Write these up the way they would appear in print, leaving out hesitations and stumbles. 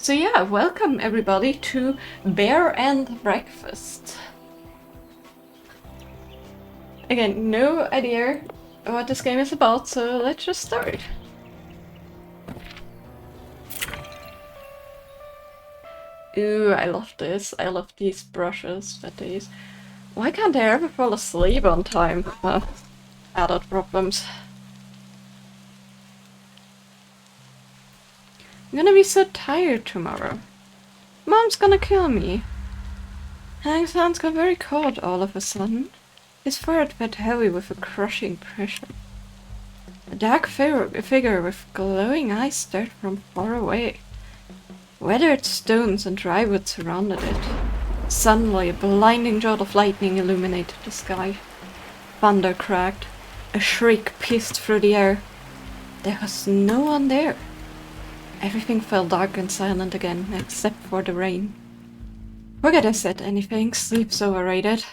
So yeah, welcome everybody to Bear and Breakfast. Again, no idea what this game is about, so let's just start. Ooh, I love this. I love these brushes that they use. Why can't I ever fall asleep on time? Adult problems. I'm gonna be so tired tomorrow. Mom's gonna kill me. Hank's hands got very cold all of a sudden. His forehead felt heavy with a crushing pressure. A dark figure with glowing eyes stared from far away. Weathered stones and dry wood surrounded it. Suddenly, a blinding jolt of lightning illuminated the sky. Thunder cracked. A shriek pierced through the air. There was no one there. Everything fell dark and silent again, except for the rain. Forget I said anything. Sleep's overrated.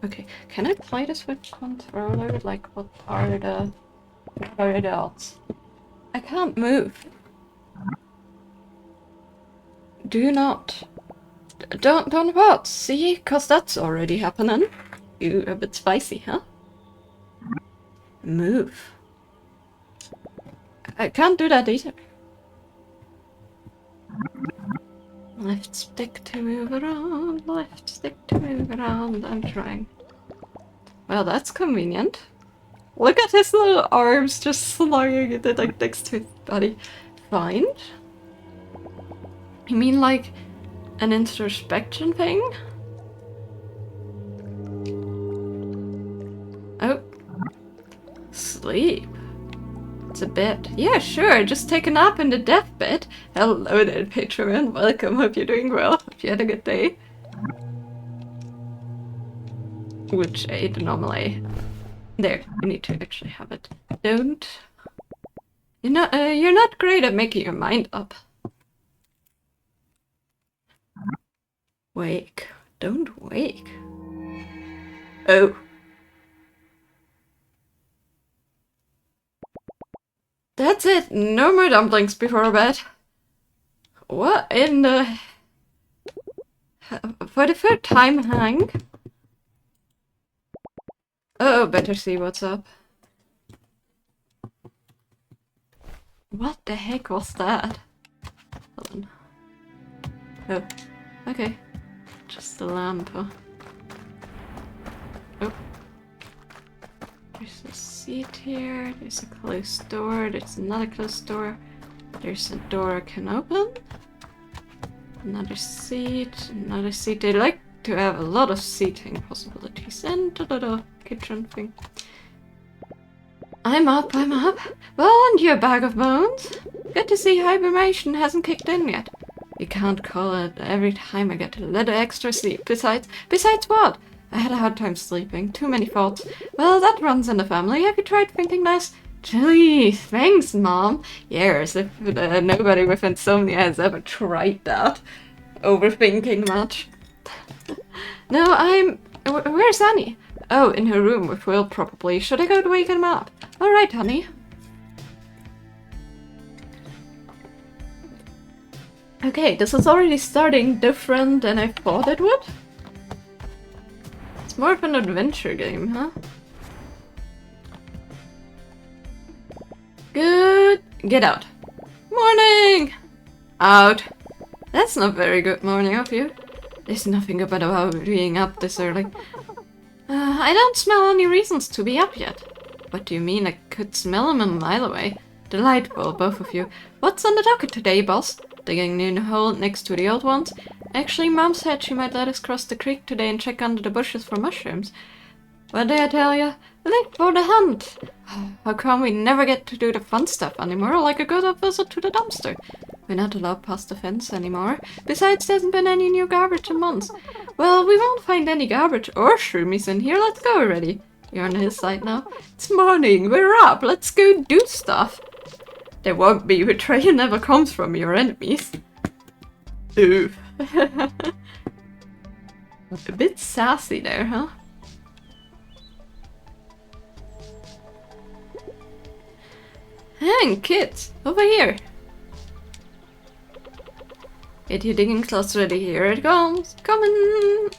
Okay, can I play this with controller? Like, what are the odds? I can't move. Do not. Don't what? See? Cause that's already happening. You a bit spicy, huh? Move. I can't do that either. Left stick to move around, left stick to move around. I'm trying. Well, that's convenient. Look at his little arms just sliding it like next to his body. Find? You mean like an introspection thing? Oh. Sleep. It's a bed. Yeah, sure, just take a nap in the deathbed. Hello there, Patreon. Welcome, hope you're doing well. Hope you had a good day. Which I ate normally. There, you need to actually have it. Don't. You're not great at making your mind up. Wake. Don't wake. Oh. That's it. No more dumplings before bed. What in the... For the third time, Hank? Oh, better see what's up. What the heck was that? Hold on. Oh, okay. Just a lamp, huh? Oh. There's a seat here, there's a closed door, there's another closed door. There's a door I can open. Another seat, another seat. They like to have a lot of seating possibilities. And the little kitchen thing. I'm up. Well, and you bag of bones. Good to see hibernation hasn't kicked in yet. You can't call it. Every time I get a little extra sleep. Besides what? I had a hard time sleeping. Too many thoughts. Well, that runs in the family. Have you tried thinking less? Gee, thanks, Mom. Yes, if nobody with insomnia has ever tried that. Overthinking much. No, Where's Annie? Oh, in her room with Will, probably. Should I go to wake him up? Alright, honey. Okay, this is already starting different than I thought it would. It's more of an adventure game, huh? Good. Get out. Morning! Out. That's not very good morning of you. There's nothing good about being up this early. I don't smell any reasons to be up yet. What do you mean? I could smell them a mile away. Delightful, both of you. What's on the docket today, boss? Digging a new hole next to the old ones? Actually, Mom said she might let us cross the creek today and check under the bushes for mushrooms. What did I tell you? Late for the hunt! How come we never get to do the fun stuff anymore, like a good old visit to the dumpster? We're not allowed past the fence anymore. Besides, there hasn't been any new garbage in months. Well, we won't find any garbage or shroomies in here. Let's go already. You're on his side now. It's morning. We're up. Let's go do stuff. There won't be. Betrayal never comes from your enemies. Ooh. A bit sassy there, huh? Hang, kids! Over here! Get your digging class ready, here it comes! Coming!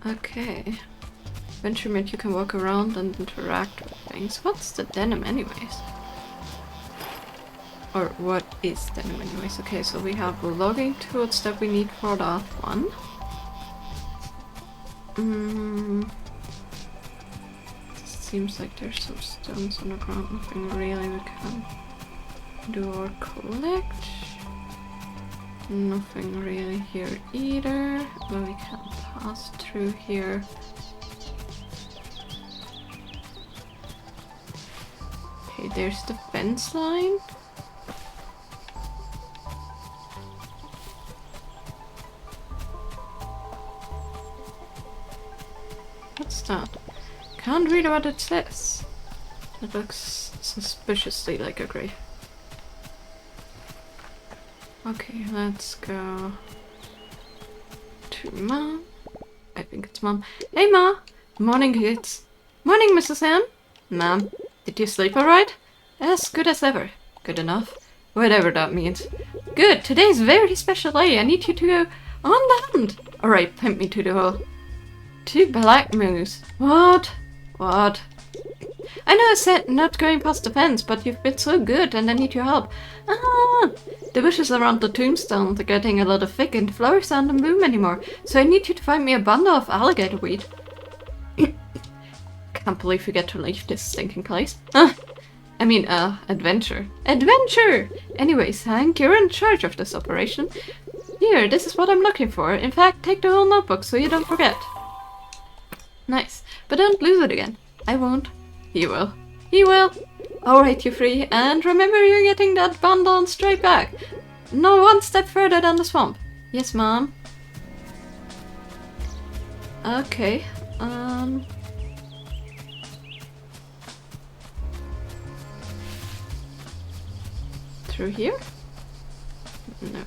Okay. Venture meant you can walk around and interact with things. What's the denim anyways? Or what is denim anyways? Okay, so we have logging tools that we need for that one. Seems like there's some stones on the ground, nothing really we can do or collect. Nothing really here either, but we can pass through here. Okay, there's the fence line. What's that? Can't read what it says. It looks suspiciously like a grave. Okay, let's go to Mom. I think it's Mom. Hey, Ma! Morning, kids. Morning, Mrs. Ann. Mom, did you sleep alright? As good as ever. Good enough. Whatever that means. Good, today's a very special day. I need you to go on the hunt. Alright, pimp me to the hole. 2 black moose. What? What? I know I said not going past the fence, but you've been so good and I need your help. Ah! The bushes around the tombstone are getting a little thick and the flowers aren't in bloom anymore, so I need you to find me a bundle of alligator weed. Can't believe we get to leave this stinking place. Adventure. Adventure! Anyways, Hank, you're in charge of this operation. Here, this is what I'm looking for. In fact, take the whole notebook so you don't forget. Nice. But don't lose it again. I won't. He will. He will. Alright, you're free. And remember you're getting that bundle and straight back. No one step further than the swamp. Yes, Mom. Okay. Through here? No.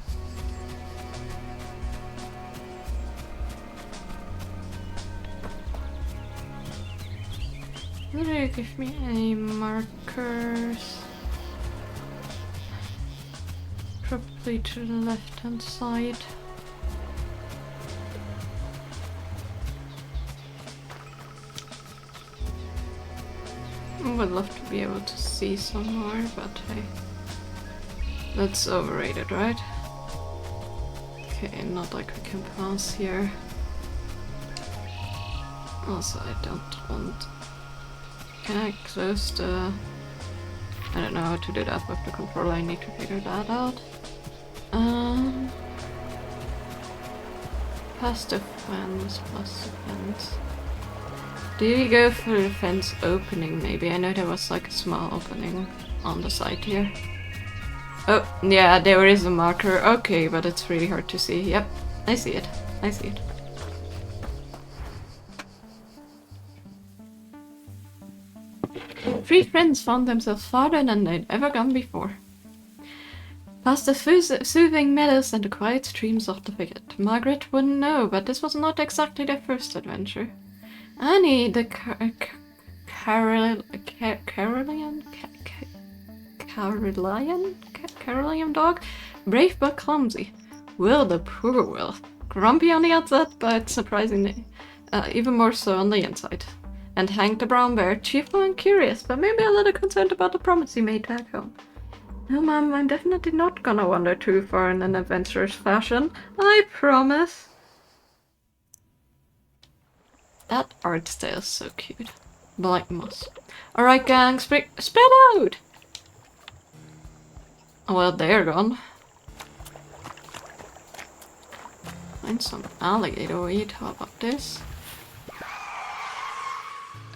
Will you give me any markers? Probably to the left-hand side. I would love to be able to see some more, but hey. That's overrated, right? Okay, not like we can pass here. Also, I don't want... Can I close the... I don't know how to do that with the controller, I need to figure that out. Past the fence, past the fence. Do you go for the fence opening maybe? I know there was like a small opening on the side here. Oh, yeah, there is a marker. Okay, but it's really hard to see. Yep, I see it. I see it. Three friends found themselves farther than they'd ever gone before. Past the soothing meadows and the quiet streams of the thicket. Margaret wouldn't know, but this was not exactly their first adventure. Annie, the Caroline dog, brave but clumsy. Will, the poor Will, grumpy on the outside, but surprisingly, even more so on the inside. And Hank the brown bear, cheerful and curious, but maybe a little concerned about the promise he made back home. No, Mom, I'm definitely not gonna wander too far in an adventurous fashion. I promise. That art style is so cute. Black moss. Alright, gang, spread out! Well, they're gone. Find some alligator weed. How about this?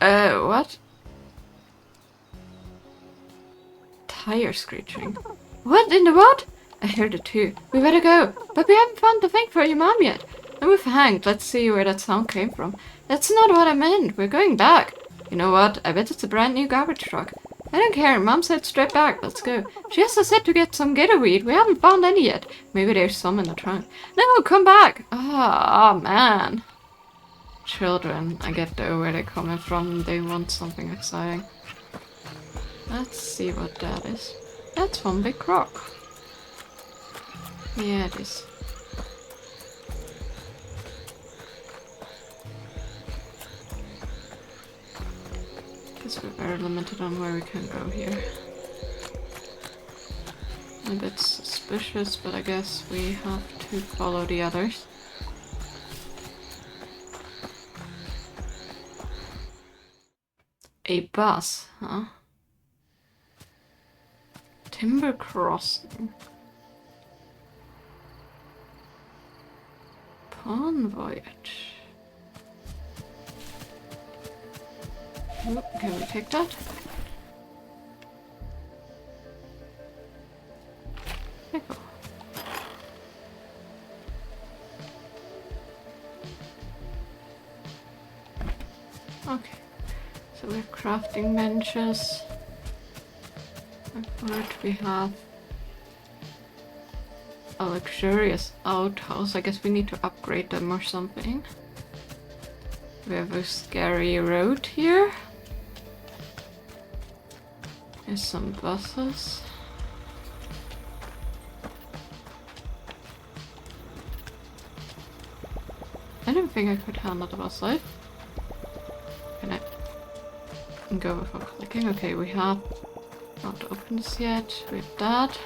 What? Tire screeching. What in the what? I heard it too. We better go. But we haven't found the thing for your mom yet. And we've hanged. Let's see where that sound came from. That's not what I meant. We're going back. You know what? I bet it's a brand new garbage truck. I don't care. Mom said straight back. Let's go. She also said to get some gatorweed. We haven't found any yet. Maybe there's some in the trunk. No, come back. Ah, man. Children. I get though where they're coming from. They want something exciting. Let's see what that is. That's one big rock. Yeah, it is. Guess we're very limited on where we can go here. A bit suspicious, but I guess we have to follow the others. A bus, huh? Timber crossing. Pawn voyage. Ooh, can we take that? Pickle. Okay. So we're crafting benches. What we have? A luxurious outhouse. I guess we need to upgrade them or something. We have a scary road here. There's some buses. I don't think I could handle the bus side. Can I go before clicking? Okay, we have not opened this yet. We have that.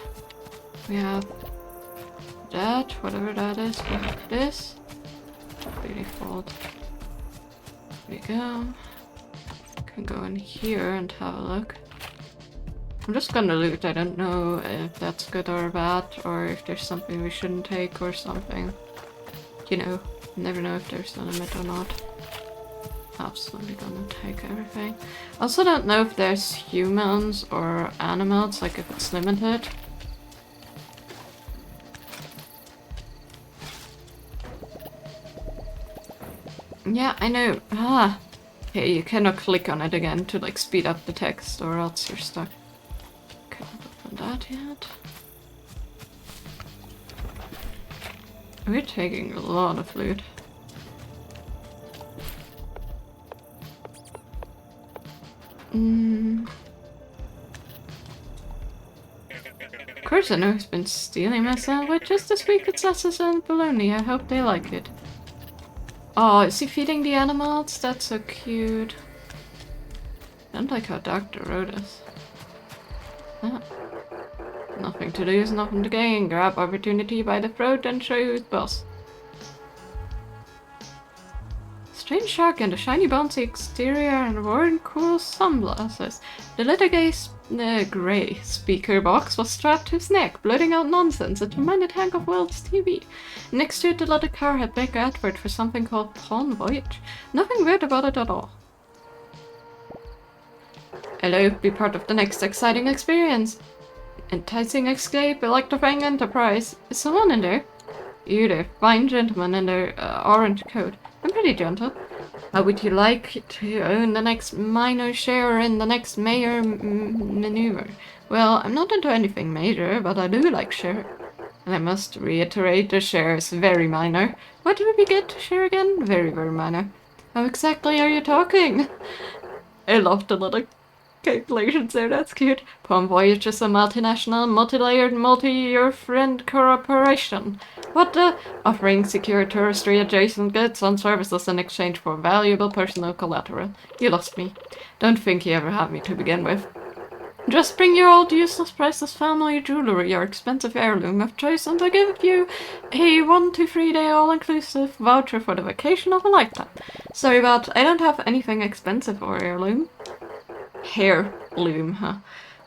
We have that, whatever that is. We have this. By default. There we go. Can go in here and have a look. I'm just gonna loot. I don't know if that's good or bad, or if there's something we shouldn't take or something. You know, never know if there's a limit or not. Absolutely gonna take everything. Also don't know if there's humans or animals, like if it's limited. Yeah, I know. Ah! Okay, you cannot click on it again to like speed up the text or else you're stuck. Can't open that yet. We're taking a lot of loot. Of course I know who's been stealing my sandwiches this week. It's Sassus and Bologna. I hope they like it. Oh, is he feeding the animals? That's so cute. I don't like how dark the road is. Ah. Nothing to lose, nothing to gain. Grab opportunity by the throat and show you who's boss. Strange shark and a shiny bouncy exterior and roaring cool sunglasses. The little grey speaker box was strapped to his neck, blurting out nonsense that reminded Hank of World's TV. Next to it, the little car had big advert for something called Pawn Voyage. Nothing weird about it at all. Hello, be part of the next exciting experience. Enticing escape, electrifying enterprise. Is someone in there? You there, fine gentleman in their orange coat. I'm pretty gentle. How would you like to own the next minor share in the next major maneuver? Well, I'm not into anything major, but I do like share. And I must reiterate, the share is very minor. What did we get to share again? Very, very minor. How exactly are you talking? I love the little calculations there, that's cute. Pawn Voyage is a multinational, multi-layered, multi-year friend corporation. What the? Offering secure touristry adjacent goods and services in exchange for valuable personal collateral. You lost me. Don't think you ever had me to begin with. Just bring your old useless priceless family jewelry or expensive heirloom of choice and I'll give you a 1 to 3 day all-inclusive voucher for the vacation of a lifetime. Sorry, but I don't have anything expensive or heirloom. Heirloom, huh?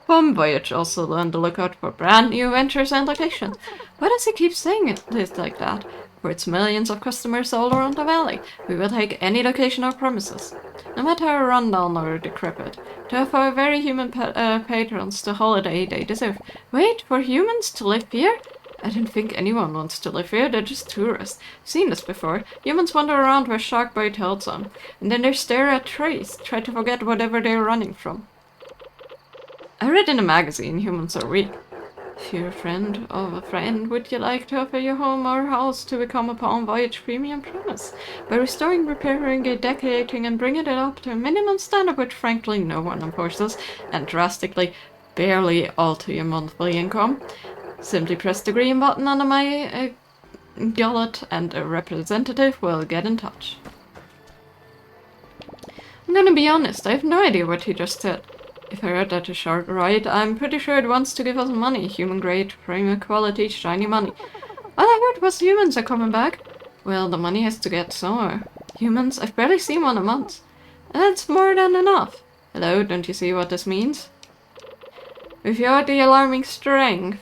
Pawn Voyage also on the lookout for brand new ventures and locations. Why does he keep saying this like that? For its millions of customers all around the valley, we will take any location or premises. No matter how rundown or decrepit, to offer very human patrons the holiday they deserve. Wait, for humans to live here? I don't think anyone wants to live here, they're just tourists. I've seen this before. Humans wander around where shark bite holds them, and then they stare at trees, try to forget whatever they're running from. I read in a magazine humans are weak. Dear friend of a friend, would you like to offer your home or house to become a Palm Voyage premium premise? By restoring, repairing, decorating, and bringing it up to a minimum standard which frankly no one enforces, and drastically barely alter your monthly income, simply press the green button under my gullet and a representative will get in touch. I'm gonna be honest, I have no idea what he just said. If I heard that to shark right, I'm pretty sure it wants to give us money. Human grade, premium quality, shiny money. All I heard was humans are coming back. Well, the money has to get somewhere. Humans? I've barely seen one a month. That's more than enough. Hello, don't you see what this means? With your the alarming strength.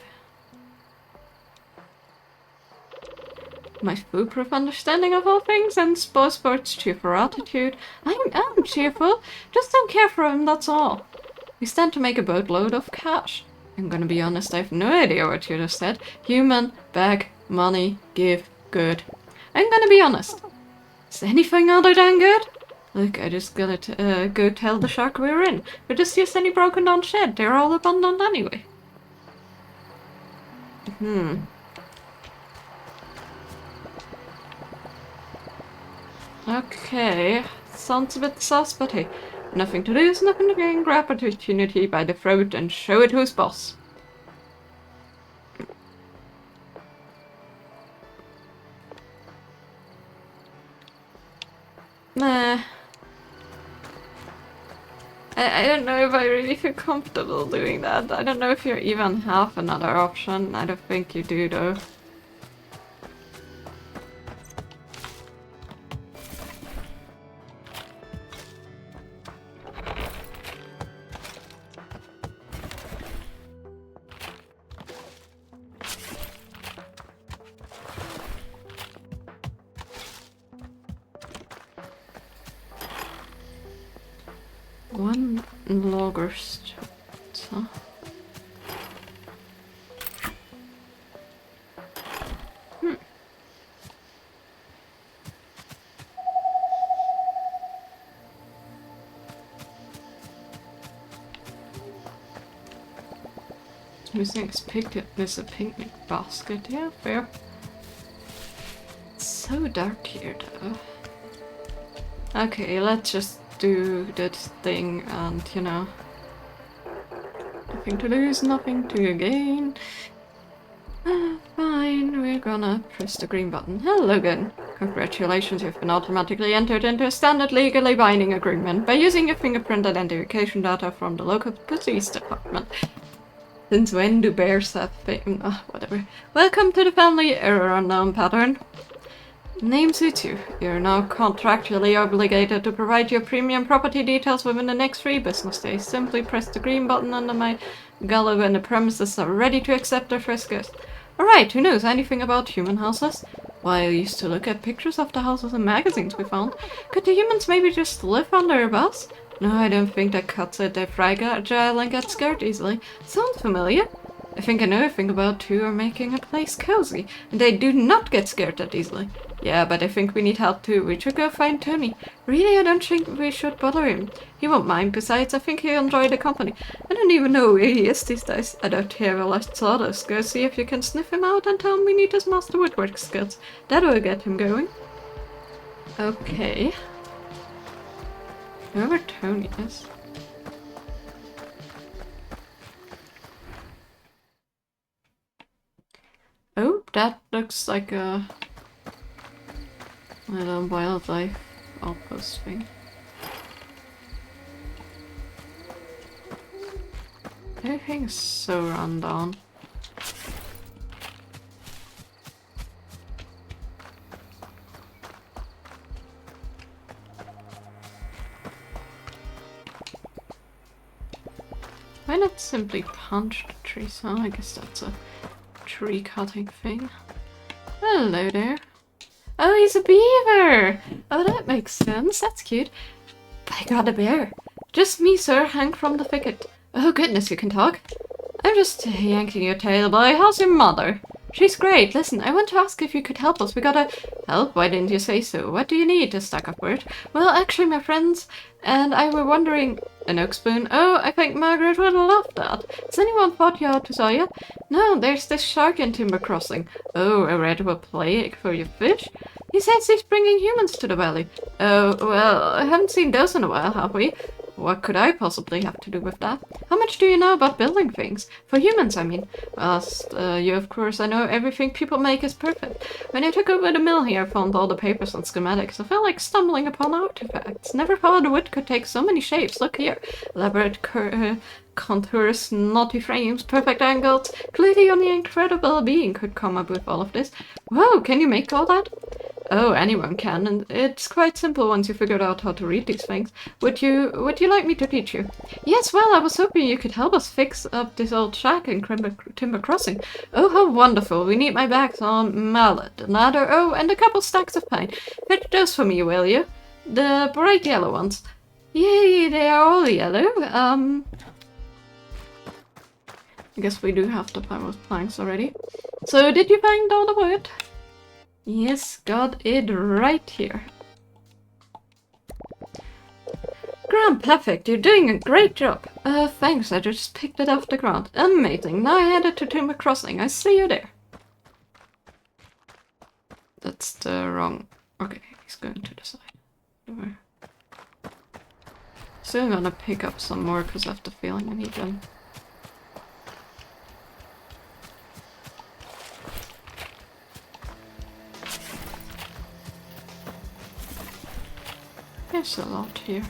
My foolproof understanding of all things and sports cheerful attitude. I'm cheerful, just don't care for him, that's all. We stand to make a boatload of cash. I'm gonna be honest, I have no idea what you just said. Human, bag, money, give, good. I'm gonna be honest. Is anything other than good? Look, I just gotta go tell the shark we're in. We just used any broken down shed, they're all abandoned anyway. Okay, sounds a bit sus, but hey, nothing to lose, nothing to gain. Grab opportunity by the throat and show it who's boss. Nah. I don't know if I really feel comfortable doing that. I don't know if you even have another option. I don't think you do though. One logger start, huh? Missing is a picnic basket, yeah, fair. It's so dark here though. Okay, let's just do this thing and, you know, nothing to lose, nothing to gain. Fine, we're gonna press the green button. Hello again. Congratulations, you've been automatically entered into a standard legally binding agreement by using your fingerprint identification data from the local police department. Since when do bears have whatever. Welcome to the family, error unknown pattern. Name suits you. You're now contractually obligated to provide your premium property details within the next 3 business days. Simply press the green button under my gullet when the premises are ready to accept their first guest. Alright, who knows anything about human houses? Why, I used to look at pictures of the houses in magazines we found. Could the humans maybe just live under a bus? No, I don't think that cuts it. They're fragile and get scared easily. Sounds familiar. I think I know a thing about who are making a place cozy, and they do not get scared that easily. Yeah, but I think we need help too. We should go find Tony. Really, I don't think we should bother him. He won't mind. Besides, I think he'll enjoy the company. I don't even know where he is these days. I don't hear a lot of sawdust. Go see if you can sniff him out and tell him we need his master woodwork skills. That will get him going. Okay. Whoever Tony is. Oh, that looks like a little wildlife outpost thing. Everything's so run down. Why not simply punch the trees? Oh, I guess that's a tree cutting thing. Hello there. Oh, he's a beaver! Oh, that makes sense. That's cute. I got a bear. Just me, sir. Hank from the thicket. Oh, goodness, you can talk. I'm just yanking your tail, boy. How's your mother? She's great. Listen, I want to ask if you could help us. We gotta help. Why didn't you say so? What do you need? A stack of bird? Well, actually, my friends and I were wondering An oak spoon? Oh, I think Margaret would love that. Has anyone fought you out to saw yet? No, there's this shark in Timber Crossing. Oh, a red plague for your fish? He says he's bringing humans to the valley. Oh, well, I haven't seen those in a while, have we? What could I possibly have to do with that? How much do you know about building things? For humans, I mean. Well, as you, of course, I know everything people make is perfect. When I took over the mill here, I found all the papers and schematics. I felt like stumbling upon artifacts. Never thought wood could take so many shapes. Look here. Elaborate contours, knotty frames, perfect angles. Clearly only an incredible being could come up with all of this. Whoa, can you make all that? Oh, anyone can, and it's quite simple once you figured out how to read these things. Would you like me to teach you? Yes, well, I was hoping you could help us fix up this old shack in Timber Crossing. Oh, how wonderful. We need my bags on mallet, a ladder, oh, and a couple stacks of pine. Fetch those for me, will you? The bright yellow ones. Yay, they are all yellow. I guess we do have to find those planks already. So, did you find all the wood? Yes, got it right here. Grand, perfect. You're doing a great job. Thanks. I just picked it off the ground. Amazing. Now I headed to Timber Crossing. I see you there. That's the wrong... Okay, he's going to the side. Still gonna pick up some more because I have the feeling I need them. There's a lot here.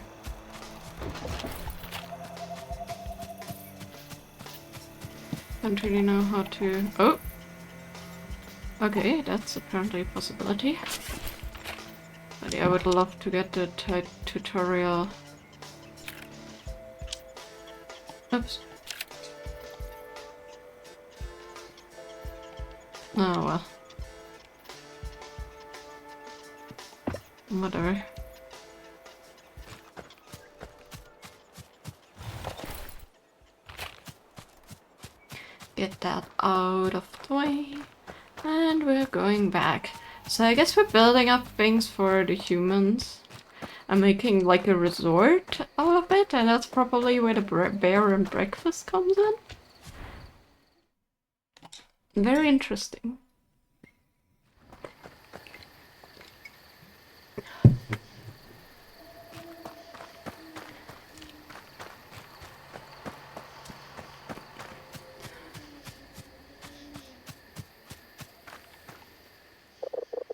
Don't really know how to... Oh! Okay, that's apparently a possibility. But yeah, I would love to get the tutorial. Oops. Oh well. Whatever. Get that out of the way. And we're going back. So I guess we're building up things for the humans. I'm making like a resort out of it, and that's probably where the bear and breakfast comes in. Very interesting.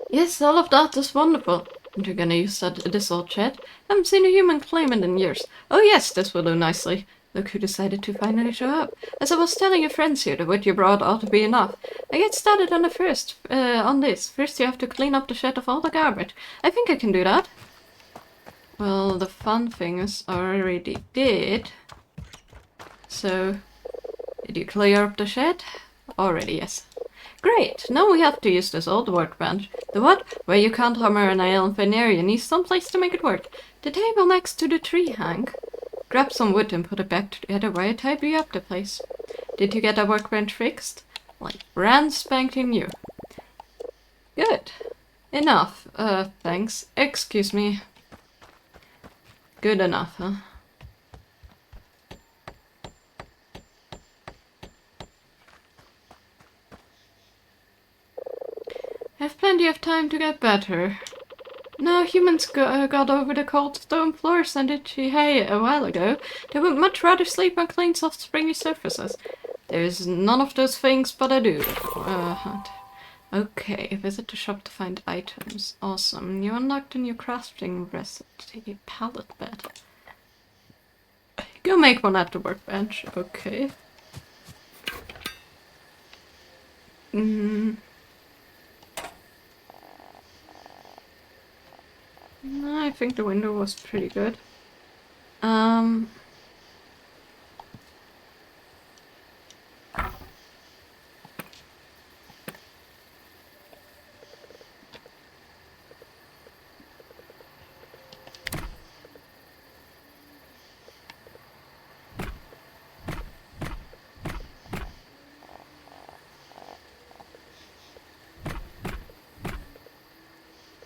Yes, all of that is wonderful. And you're gonna use this old shed? Haven't seen a human claim it in years. Oh yes, this will do nicely. Look who decided to finally show up. As I was telling your friends here, the wood you brought ought to be enough. I get started on this. First you have to clean up the shed of all the garbage. I think I can do that. Well, the fun thing is I already did. So, did you clear up the shed? Already, yes. Great, now we have to use this old workbench. The what? Where you can't hammer a nail in thin air, you need someplace to make it work. The table next to the tree, Hank. Grab some wood and put it back together while I tidy up the place. Did you get that workbench fixed? Like brand spanking new. Good. Enough. Thanks. Excuse me. Good enough, huh? I have plenty of time to get better. Now humans got over the cold stone floors and itchy hay a while ago. They would much rather sleep on clean, soft, springy surfaces. There's none of those things, but I do. Okay, visit the shop to find items. Awesome. You unlocked a new crafting recipe. Pallet bed. Go make one at the workbench. Okay. I think the window was pretty good.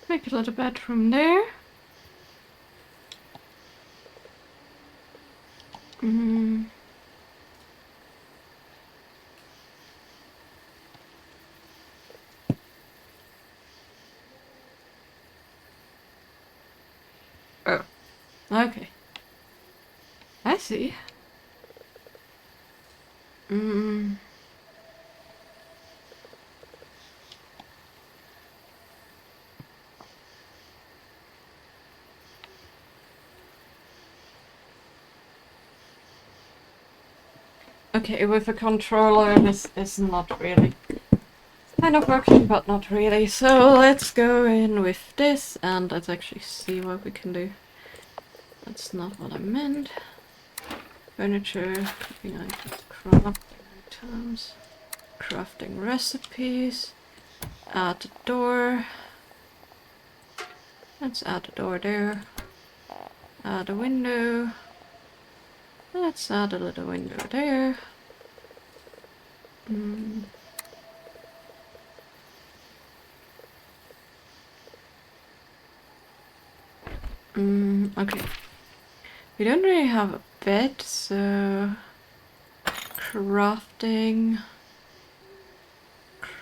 Make a little bedroom there. Okay. I see. Okay, with a controller, this is not really. Kind of working, but not really. So let's go in with this, and let's actually see what we can do. That's not what I meant. Furniture, cooking items, crafting items, crafting recipes. Add a door. Let's add a door there. Add a window. Let's add a little window there. Okay. We don't really have a bed, so crafting.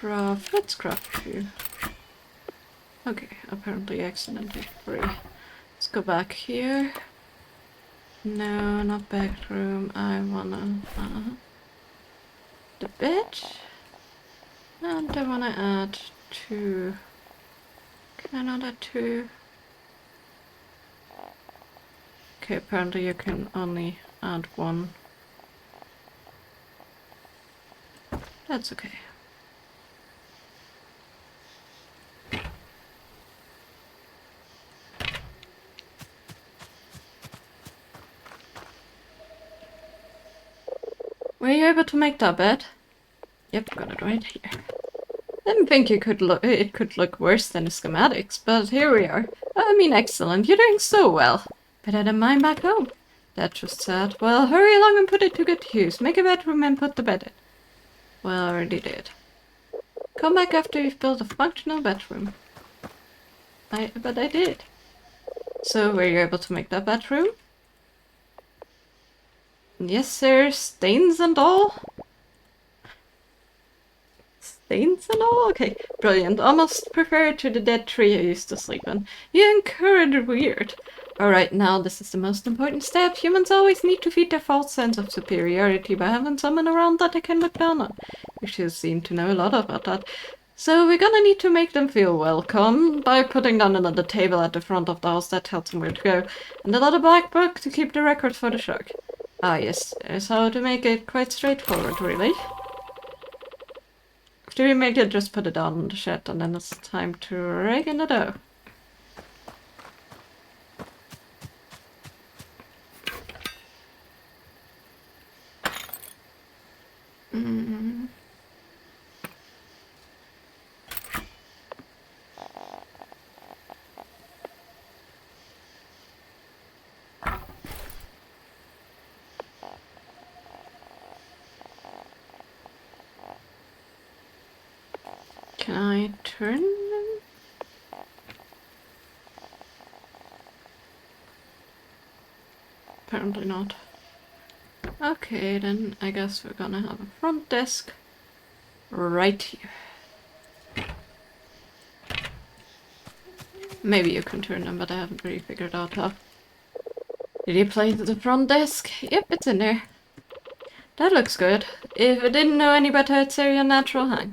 Let's craft a few. Okay, apparently accidentally free. Let's go back here. No, not bathroom. I wanna the bed, and I wanna add 2. Can I add 2? Okay, apparently you can only add 1. That's okay. Were you able to make that bed? Yep, got it right here. Didn't think it could look worse than the schematics, but here we are. I mean, excellent. You're doing so well. Better than mine back home. That's just sad. Well, hurry along and put it to good use. Make a bedroom and put the bed in. Well, I already did. Come back after you've built a functional bedroom. But I did. So, were you able to make that bedroom? Yes, sir. Stains and all? Stains and all? Okay, brilliant. Almost prefer it to the dead tree I used to sleep in. You encourage weird. Alright, now this is the most important step. Humans always need to feed their false sense of superiority by having someone around that they can look down on. You should seem to know a lot about that. So we're gonna need to make them feel welcome by putting down another table at the front of the house that tells them where to go, and a little black book to keep the records for the shark. Ah yes, there's how to make it quite straightforward, really. After you make it, just put it down on the shed, and then it's time to rake in the dough. Can I turn them? Apparently not. Okay, then I guess we're gonna have a front desk right here. Maybe you can turn them, but I haven't really figured out how. Did you play the front desk? Yep, it's in there. That looks good. If I didn't know any better, I'd say you're a natural hang.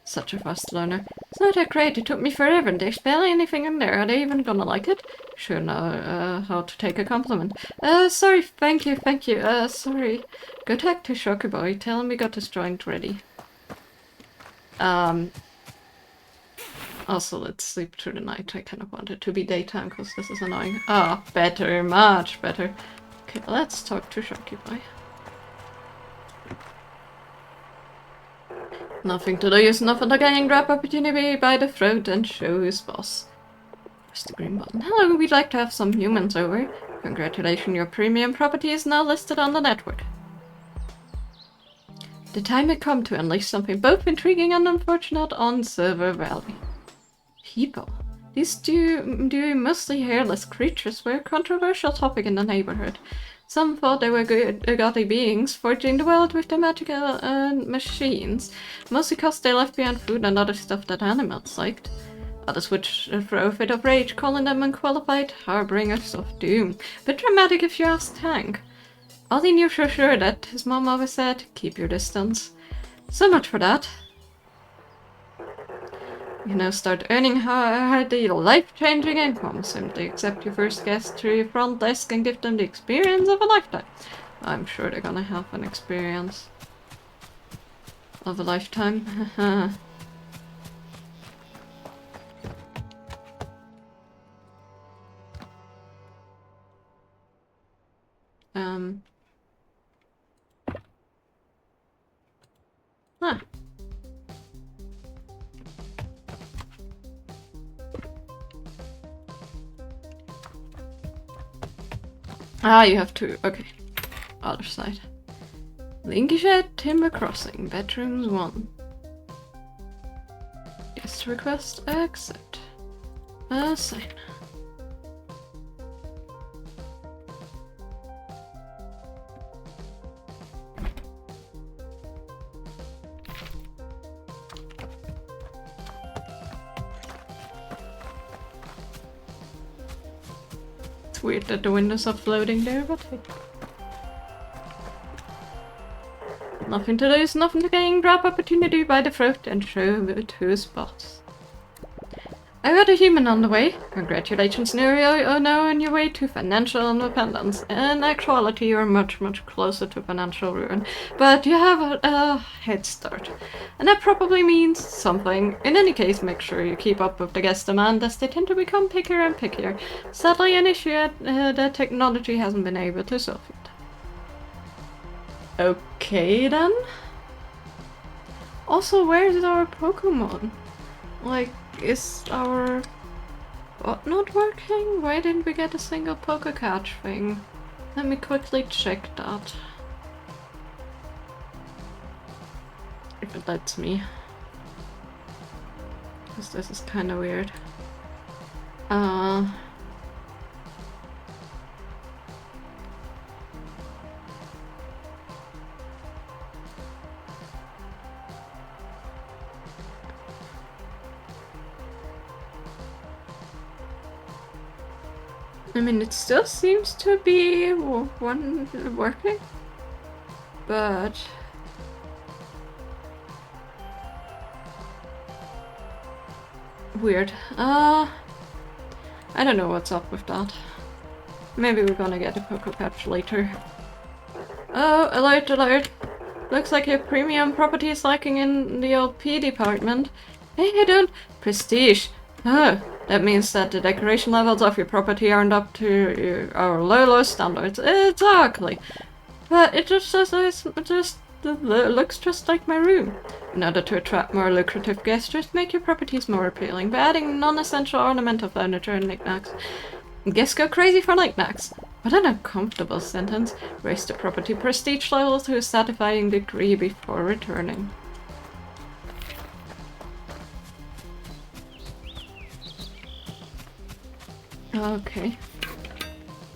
Such a fast learner. It's not that great, it took me forever, and there's barely anything in there. Are they even gonna like it? Sure know how to take a compliment. Sorry, thank you, sorry. Go talk to Shocker Boy, tell him we got his joint ready. Also, let's sleep through the night. I kind of want it to be daytime, because this is annoying. Ah, better, much better. Okay, let's talk to Shocker Boy. Nothing to lose, nothing to gain. Grab opportunity by the throat and show his boss. Press the green button. Hello, we'd like to have some humans over. Congratulations, your premium property is now listed on the network. The time had come to unleash something both intriguing and unfortunate on Silver Valley. People. These two mostly hairless creatures were a controversial topic in the neighborhood. Some thought they were godly beings, forging the world with their magical machines, mostly because they left behind food and other stuff that animals liked. Others would throw a fit of rage, calling them unqualified harbingers of doom. Bit dramatic if you ask Hank. Ollie knew for sure that his mom always said, keep your distance. So much for that. You now start earning the life-changing income. Simply accept your first guest through your front desk and give them the experience of a lifetime. I'm sure they're gonna have an experience of a lifetime. Huh. Ah, you have to. Okay. Other side. Linky Shed, Timber Crossing, bedrooms 1. Guest request, accept. Assign. It's weird that the windows are floating there, but hey. Nothing to lose, nothing to gain. Grab opportunity by the throat and show it who's boss. I got a human on the way. Congratulations, you're now on your way to financial independence. In actuality, you're much, much closer to financial ruin, but you have a head start. And that probably means something. In any case, make sure you keep up with the guest demand, as they tend to become pickier and pickier. Sadly, an issue that technology hasn't been able to solve yet. Okay, then. Also, where's our Pokemon? Like, is our bot not working? Why didn't we get a single Pokecatch thing? Let me quickly check that. If it lets me. Because this is kind of weird. I mean, it still seems to be one working, but weird. I don't know what's up with that. Maybe we're gonna get a Pokecatch later. Oh, alert, alert! Looks like your premium property is lacking in the old P department. Hey, don't prestige. Oh, that means that the decoration levels of your property aren't up to our low standards. Exactly. But it just looks just like my room. In order to attract more lucrative guests, just make your properties more appealing by adding non-essential ornamental furniture and knickknacks. Guests go crazy for knickknacks. What an uncomfortable sentence. Raise the property prestige level to a satisfying degree before returning. Okay.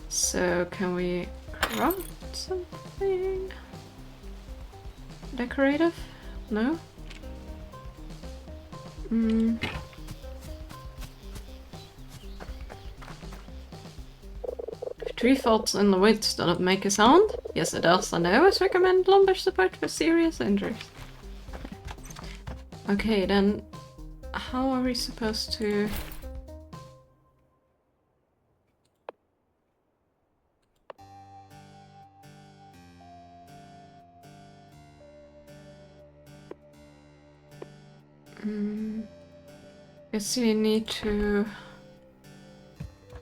So, can we craft something? Decorative? No? If tree falls in the woods, does it make a sound? Yes it does, and I always recommend lumbar support for serious injuries. Okay, then how are we supposed to... Guess we need to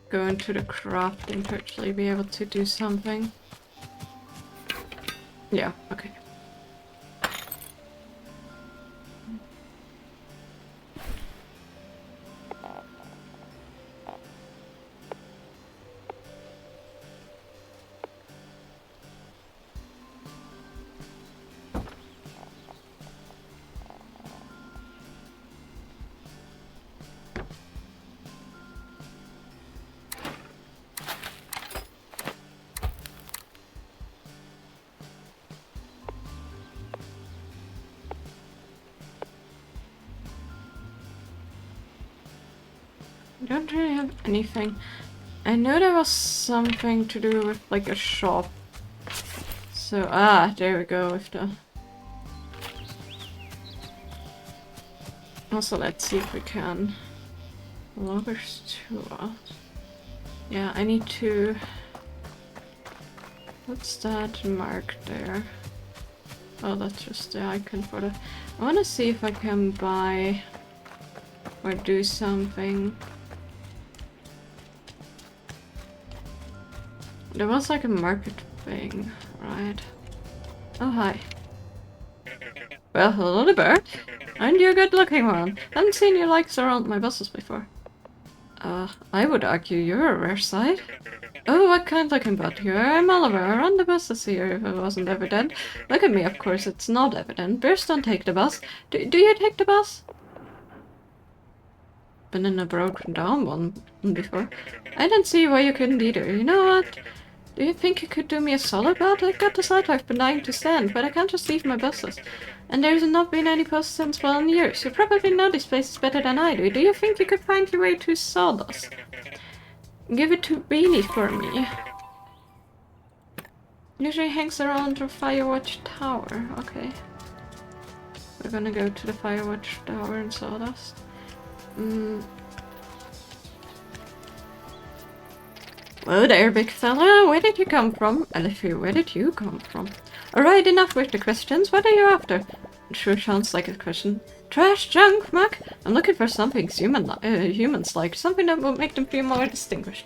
go into the crafting to actually be able to do something. Yeah, okay. I don't really have anything. I know there was something to do with like a shop. So, there we go with the... Also, let's see if we can... Loggers 2 out. Yeah, I need to... What's that mark there? Oh, that's just the icon for the... I want to see if I can buy... or do something. There was like a market thing, right? Oh, hi. Well, hello there, bird. Aren't you a good looking one? Haven't seen your likes around my buses before. I would argue you're a rare sight. Oh, what kind looking butt you are. I'm Oliver. I run the buses here if it wasn't evident. Look at me, of course, it's not evident. Bears don't take the bus. Do you take the bus? Been in a broken down one before. I don't see why you couldn't either. You know what? Do you think you could do me a solid, bud? I've got the site I've been dying to stand, but I can't just leave my buses. And there's not been any posts since well in years. You probably know these places better than I do. Do you think you could find your way to Sawdust? Give it to Beanie for me. Usually hangs around the Firewatch Tower. Okay. We're gonna go to the Firewatch Tower in Sawdust. Whoa there, big fella. Where did you come from? Alicia, where did you come from? Alright, enough with the questions. What are you after? It sure sounds like a question. Trash, junk, muck? I'm looking for something humans-like. Something that will make them feel more distinguished.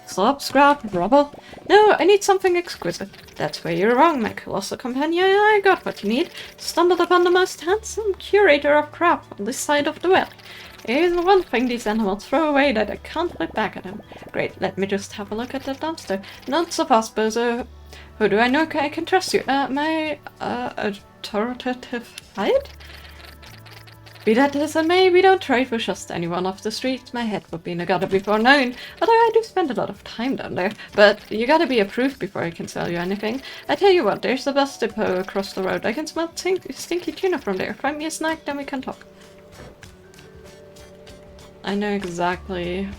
Slop, scrap, rubble? No, I need something exquisite. That's where you're wrong, my colossal companion. I got what you need. Stumbled upon the most handsome curator of crap on this side of the well. Here's one thing these animals throw away that I can't look back at them. Great, let me just have a look at that dumpster. Not so fast, bozo. Who do I know I can trust you? My authoritative hide? Be that as it may, we don't trade for just anyone off the street. My head would be in a gutter before noon, although I do spend a lot of time down there. But you gotta be approved before I can sell you anything. I tell you what, there's the bus depot across the road. I can smell stinky tuna from there. Find me a snack, then we can talk. I know exactly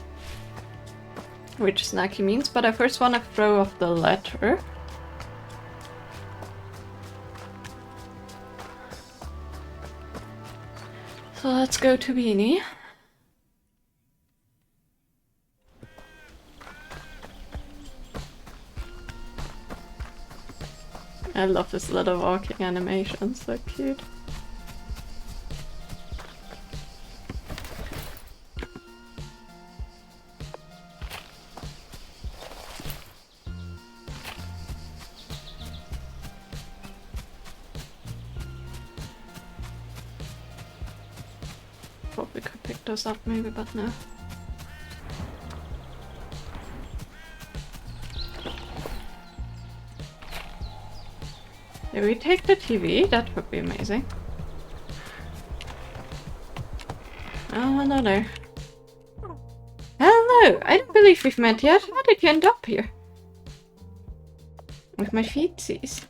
which snack he means, but I first want to throw off the letter. So let's go to Beanie. I love this little walking animation, so cute. Probably could pick those up maybe, but no. If we take the TV, that would be amazing. Oh, hello there. Hello! I don't believe we've met yet. How did you end up here? With my feetsies.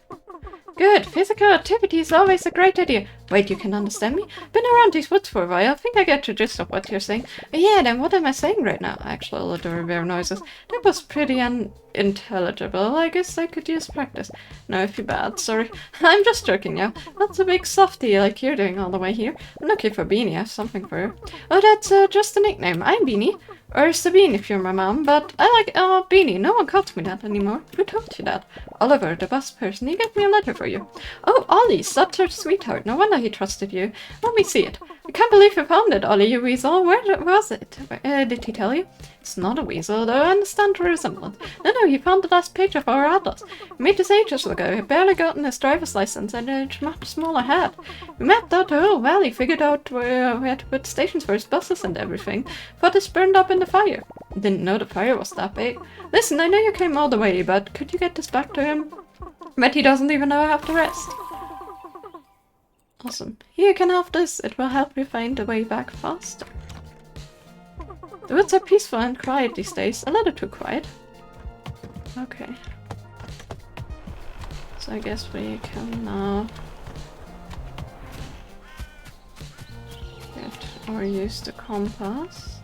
Good. Physical activity is always a great idea. Wait, you can understand me? Been around these woods for a while. I think I get the gist of what you're saying. Yeah, then what am I saying right now? Actually, a lot of rare noises. That was pretty unintelligible. I guess I could use practice. No, I feel bad. Sorry. I'm just joking now. That's a big softie like you're doing all the way here. I'm looking for Beanie. I have something for her. Oh, that's just a nickname. I'm Beanie. Or Sabine if you're my mom, but I like Beanie. No one calls me that anymore. Who told you that? Oliver, the bus person. He gave me a letter for you. Oh, Ollie, such a sweetheart. No wonder he trusted you. Let me see it. I can't believe you found it, Ollie, you weasel. Where was it? Did he tell you? It's not a weasel, though I understand the resemblance. No, he found the last page of our atlas. We made this ages ago. He barely gotten his driver's license and a much smaller hat. We mapped out the whole valley, figured out where to put stations for his buses and everything. But it's burned up in the fire. Didn't know the fire was that big. Listen, I know you came all the way, but could you get this back to him? Bet he doesn't even know I have the rest. Awesome. Here, you can have this. It will help you find the way back faster. The woods are peaceful and quiet these days. A little too quiet. Okay. So I guess we can now get or use the compass.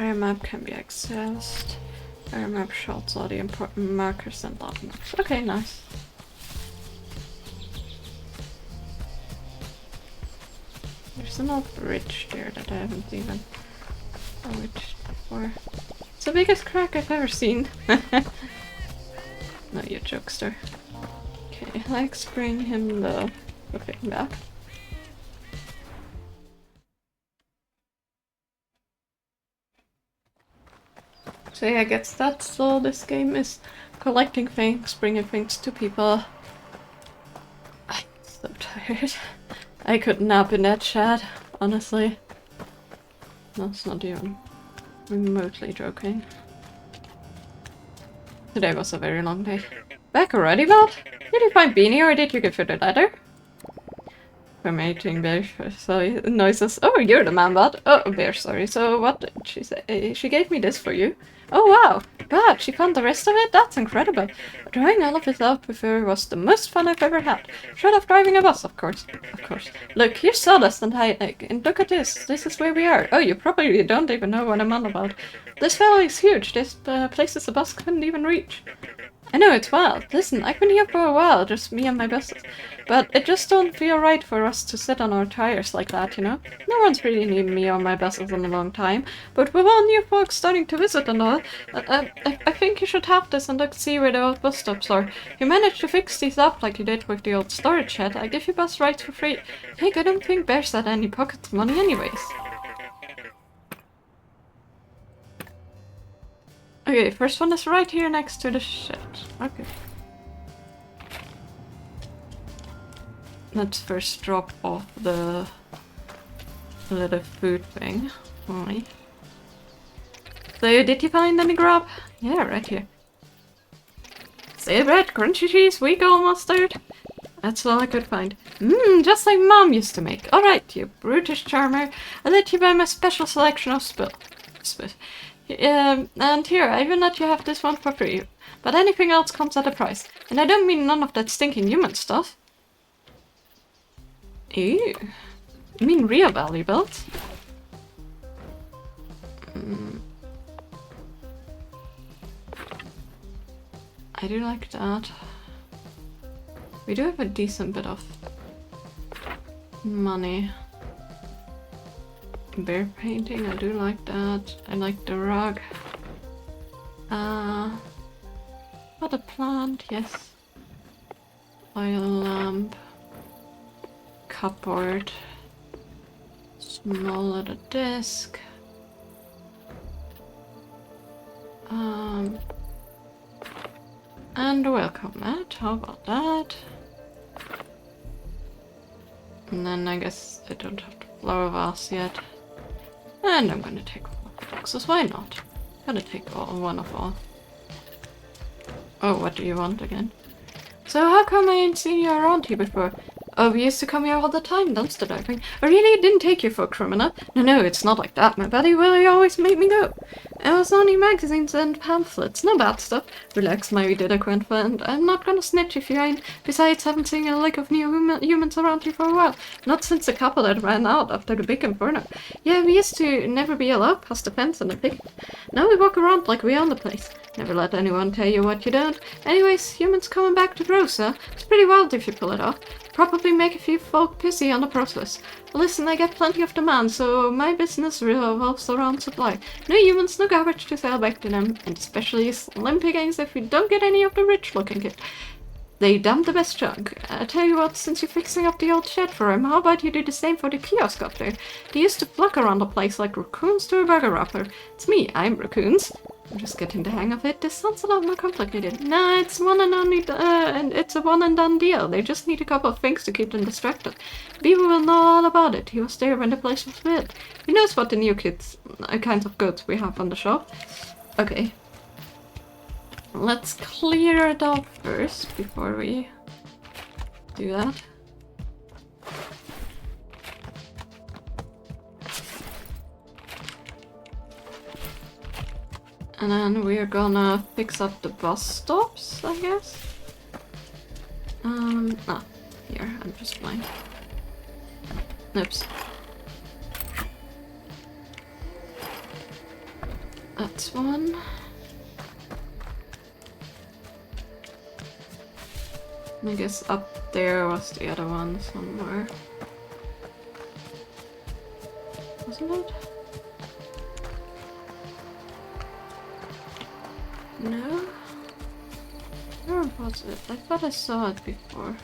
Area map can be accessed. Area map shows all the important markers and landmarks. Okay, nice. There's an old bridge there that I haven't even reached before. It's the biggest crack I've ever seen. No, you jokester. Okay, let's bring him the thing back. So yeah, I guess that's all this game is. Collecting things, bringing things to people. I'm so tired. I could nap in that chat, honestly. That's not even remotely joking. Today was a very long day. Back already, Bob? Did you find Beanie or did you give her the letter? Mating bear, sorry, noises. Oh, you're the man, bud. Oh, bear, sorry. So what did she say? She gave me this for you. Oh, wow. God, she found the rest of it? That's incredible. Drawing all of it out with her was the most fun I've ever had. Short of driving a bus, of course. Of course. Look, here's sawdust and high egg. And look at this. This is where we are. Oh, you probably don't even know what I'm on about. This valley is huge. There's places a bus couldn't even reach. I know, it's wild. Listen, I've been here for a while, just me and my buses. But it just don't feel right for us to sit on our tires like that, you know? No one's really needed me or my buses in a long time. But with all new folks starting to visit and all, I think you should have this and look see where the old bus stops are. You managed to fix these up like you did with the old storage shed. I give you bus rides for free. Hey, I don't think Bears had any pocket money anyways. Okay, first one is right here next to the shed. Okay. Let's first drop off the little food thing. Alright. So, did you find any grub? Yeah, right here. Stale bread, crunchy cheese, weak old mustard. That's all I could find. Mmm, just like Mom used to make. Alright, you brutish charmer. I'll let you buy my special selection of spit. And here, I will let you have this one for free. But anything else comes at a price. And I don't mean none of that stinking human stuff. Ew. You mean real valuables? I do like that. We do have a decent bit of money. Bear painting, I do like that. I like the rug. What a plant, yes. Oil lamp. Cupboard. Small little desk. And a welcome mat, how about that? And then I guess I don't have the flower vase yet. And I'm gonna take all of the boxes, why not? Gotta take one of all. Oh, what do you want again? So how come I ain't seen you around here before? Oh, we used to come here all the time, dumpster diving. I really didn't take you for a criminal. No, it's not like that, my buddy. Well, you always made me go. It was only magazines and pamphlets, no bad stuff. Relax, my delinquent friend. I'm not gonna snitch if you ain't. Besides, haven't seen a lick of new humans around here for a while. Not since the couple that ran out after the big inferno. Yeah, we used to never be allowed past the fence and the pig. Now we walk around like we own the place. Never let anyone tell you what you don't. Anyways, humans coming back to Rosa. It's pretty wild if you pull it off. Probably make a few folk pissy on the process. Listen, I get plenty of demand, so my business revolves around supply. No humans, no garbage to sell back to them, and especially slim pickings if we don't get any of the rich-looking kid. They dump the best junk. I tell you what, since you're fixing up the old shed for him, how about you do the same for the kiosk up there? They used to flock around the place like raccoons to a burger wrapper. It's me, I'm raccoons. I'm just getting the hang of it. This sounds a lot more complicated. Nah, it's one and only, and it's a one and done deal. They just need a couple of things to keep them distracted. Beaver will know all about it. He was there when the place was built. He knows what the new kinds of goods we have on the shop. Okay. Let's clear it off first before we do that. And then we're gonna fix up the bus stops, I guess. Here, I'm just blind. Oops. That's one. I guess up there was the other one somewhere. Wasn't it? No? Where was it? I thought I saw it before.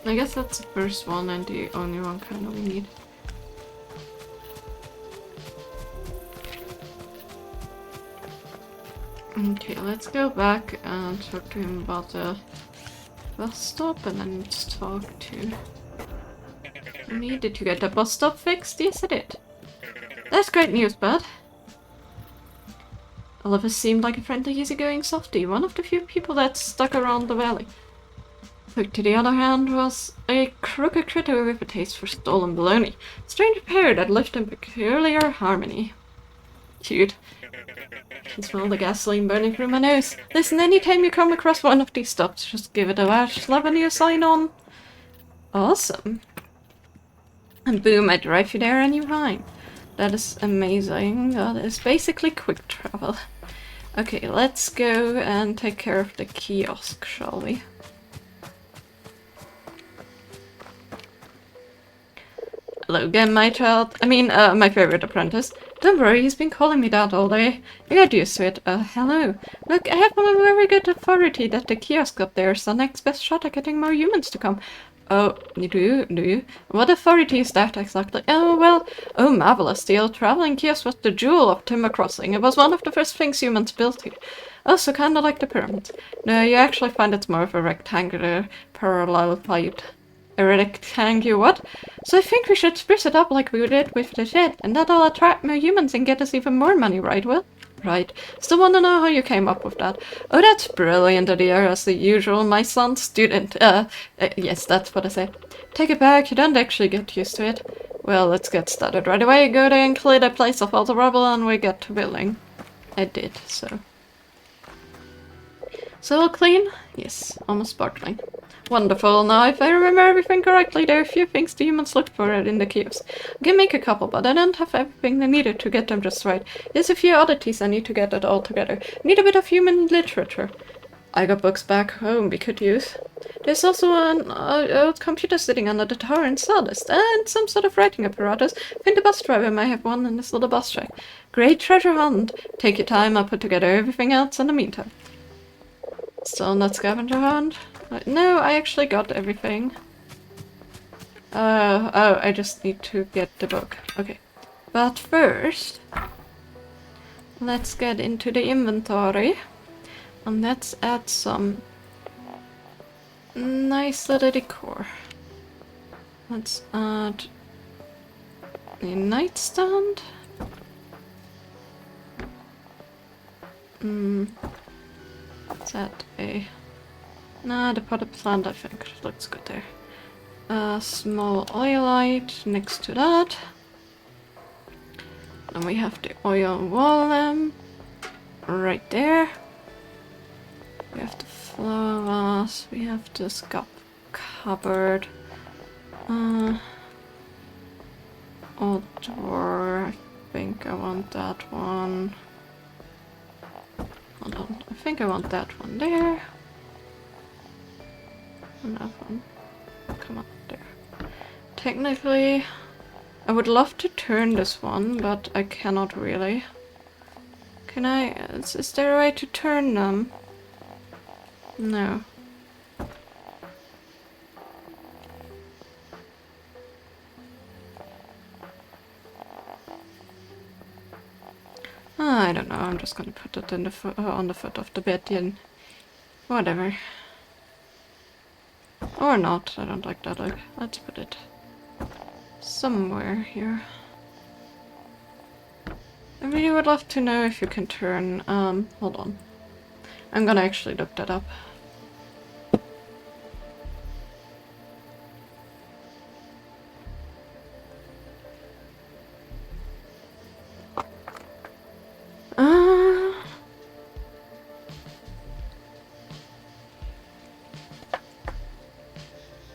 I guess that's the first one and the only one kind of we need. Okay, let's go back and talk to him about the bus stop and then let's talk to me. Did you get the bus stop fixed? Yes, I did. That's great news, bud. Oliver seemed like a friendly, easygoing softy, one of the few people that stuck around the valley. Hook, to the other hand, was a crooked critter with a taste for stolen baloney. Strange pair that lived in peculiar harmony. Cute. I can smell the gasoline burning through my nose. Listen, anytime you come across one of these stops, just give it a bash, slap a new sign on. Awesome. And boom, I drive you there and you're fine. That is amazing. That is basically quick travel. Okay, let's go and take care of the kiosk, shall we? Hello again, my child. My favorite apprentice. Don't worry, he's been calling me that all day. You got used to it. Hello. Look, I have a very good authority that the kiosk up there is the next best shot at getting more humans to come. Oh, do you? What authority is that exactly? Oh, well, oh, marvelous. The old traveling kiosk was the jewel of Timber Crossing. It was one of the first things humans built here. Oh, so kinda like the pyramids. No, you actually find it's more of a rectangular, parallel-piped. A rectangular what? So I think we should spruce it up like we did with the shed, and that'll attract more humans and get us even more money, right, Will? Right. Still want to know how you came up with that. Oh, that's brilliant idea, as the usual, my son's student. Yes, that's what I said. Take it back, you don't actually get used to it. Well, let's get started right away. Go there and clear the place of all the rubble and we get to building. I did, so. So all clean? Yes, almost sparkling. Wonderful. Now, if I remember everything correctly, there are a few things the humans looked for in the kiosk. I can make a couple, but I don't have everything they needed to get them just right. There's a few oddities I need to get it all together. Need a bit of human literature. I got books back home we could use. There's also an old computer sitting under the tower in sawdust, and some sort of writing apparatus. I think the bus driver may have one in this little bus track. Great treasure hunt. Take your time, I'll put together everything else in the meantime. Still not scavenger hunt? No, I actually got everything. Oh, I just need to get the book. Okay. But first, let's get into the inventory. And let's add some nice little decor. Let's add a nightstand. Let's add a... Nah, the potted plant I think looks good there. A small oil light next to that. And we have the oil wall lamp right there. We have the flower vase, we have this cup cupboard. Old drawer, I think I want that one. Hold on, I think I want that one there. And that one. Come on, there. Technically, I would love to turn this one, but I cannot really. Can I? Is there a way to turn them? No. I don't know, I'm just gonna put it in the on the foot of the bed and whatever. Or not, I don't like that look. Let's put it somewhere here. I really would love to know if you can turn, hold on. I'm gonna actually look that up.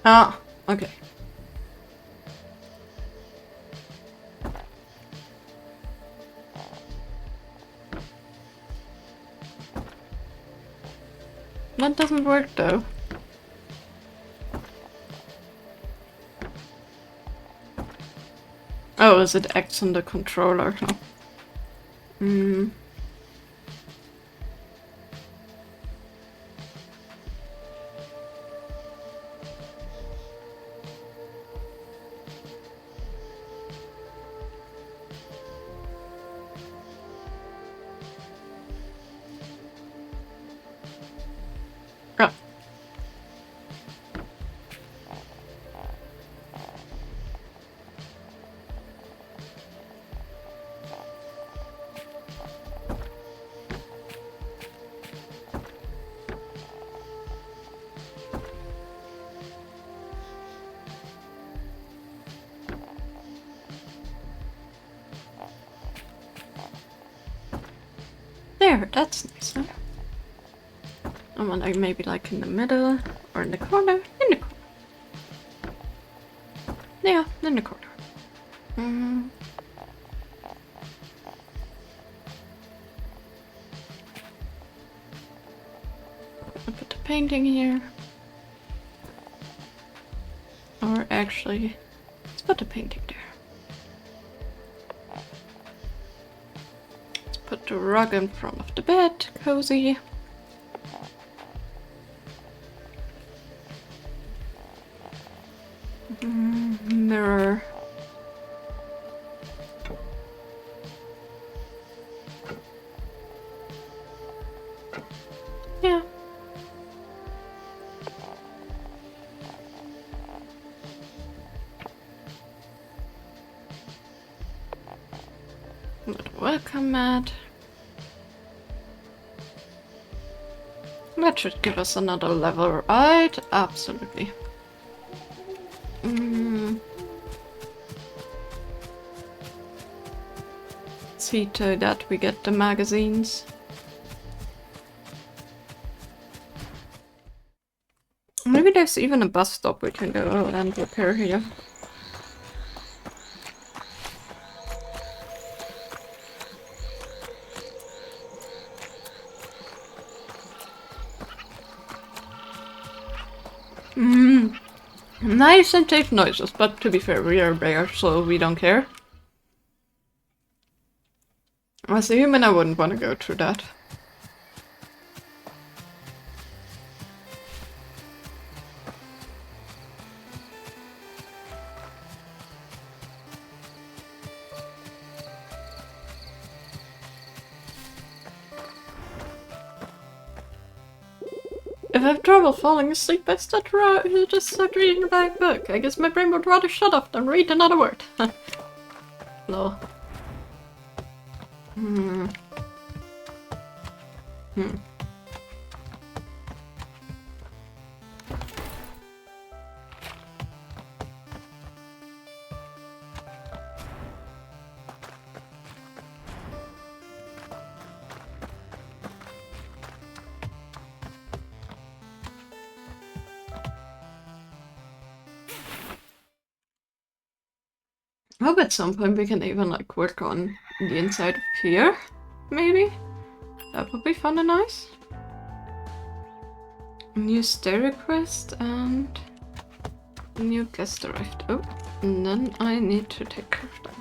Ah, okay. That doesn't work though. Oh, is it acts on the controller? No. Hmm. Oh. There, that's nice, huh? I want like maybe like in the middle or in the corner. In the corner. Yeah, in the corner. Mm. I'll put the painting here. Or actually, let's put the painting there. Let's put the rug in front of the bed, cozy. Mirror. Yeah. Welcome mat. That should give us another level, right? Absolutely. See to that we get the magazines. Maybe there's even a bus stop we can go and repair here. Nice and safe noises, but to be fair, we are bears, so we don't care. As a human, I wouldn't want to go through that. If I have trouble falling asleep, I just start reading a bad book. I guess my brain would rather shut up than read another word. No. I hope at some point we can even like work on the inside of here, maybe? That would be fun and nice. New stair request and new guest arrived. Oh, and then I need to take care of that.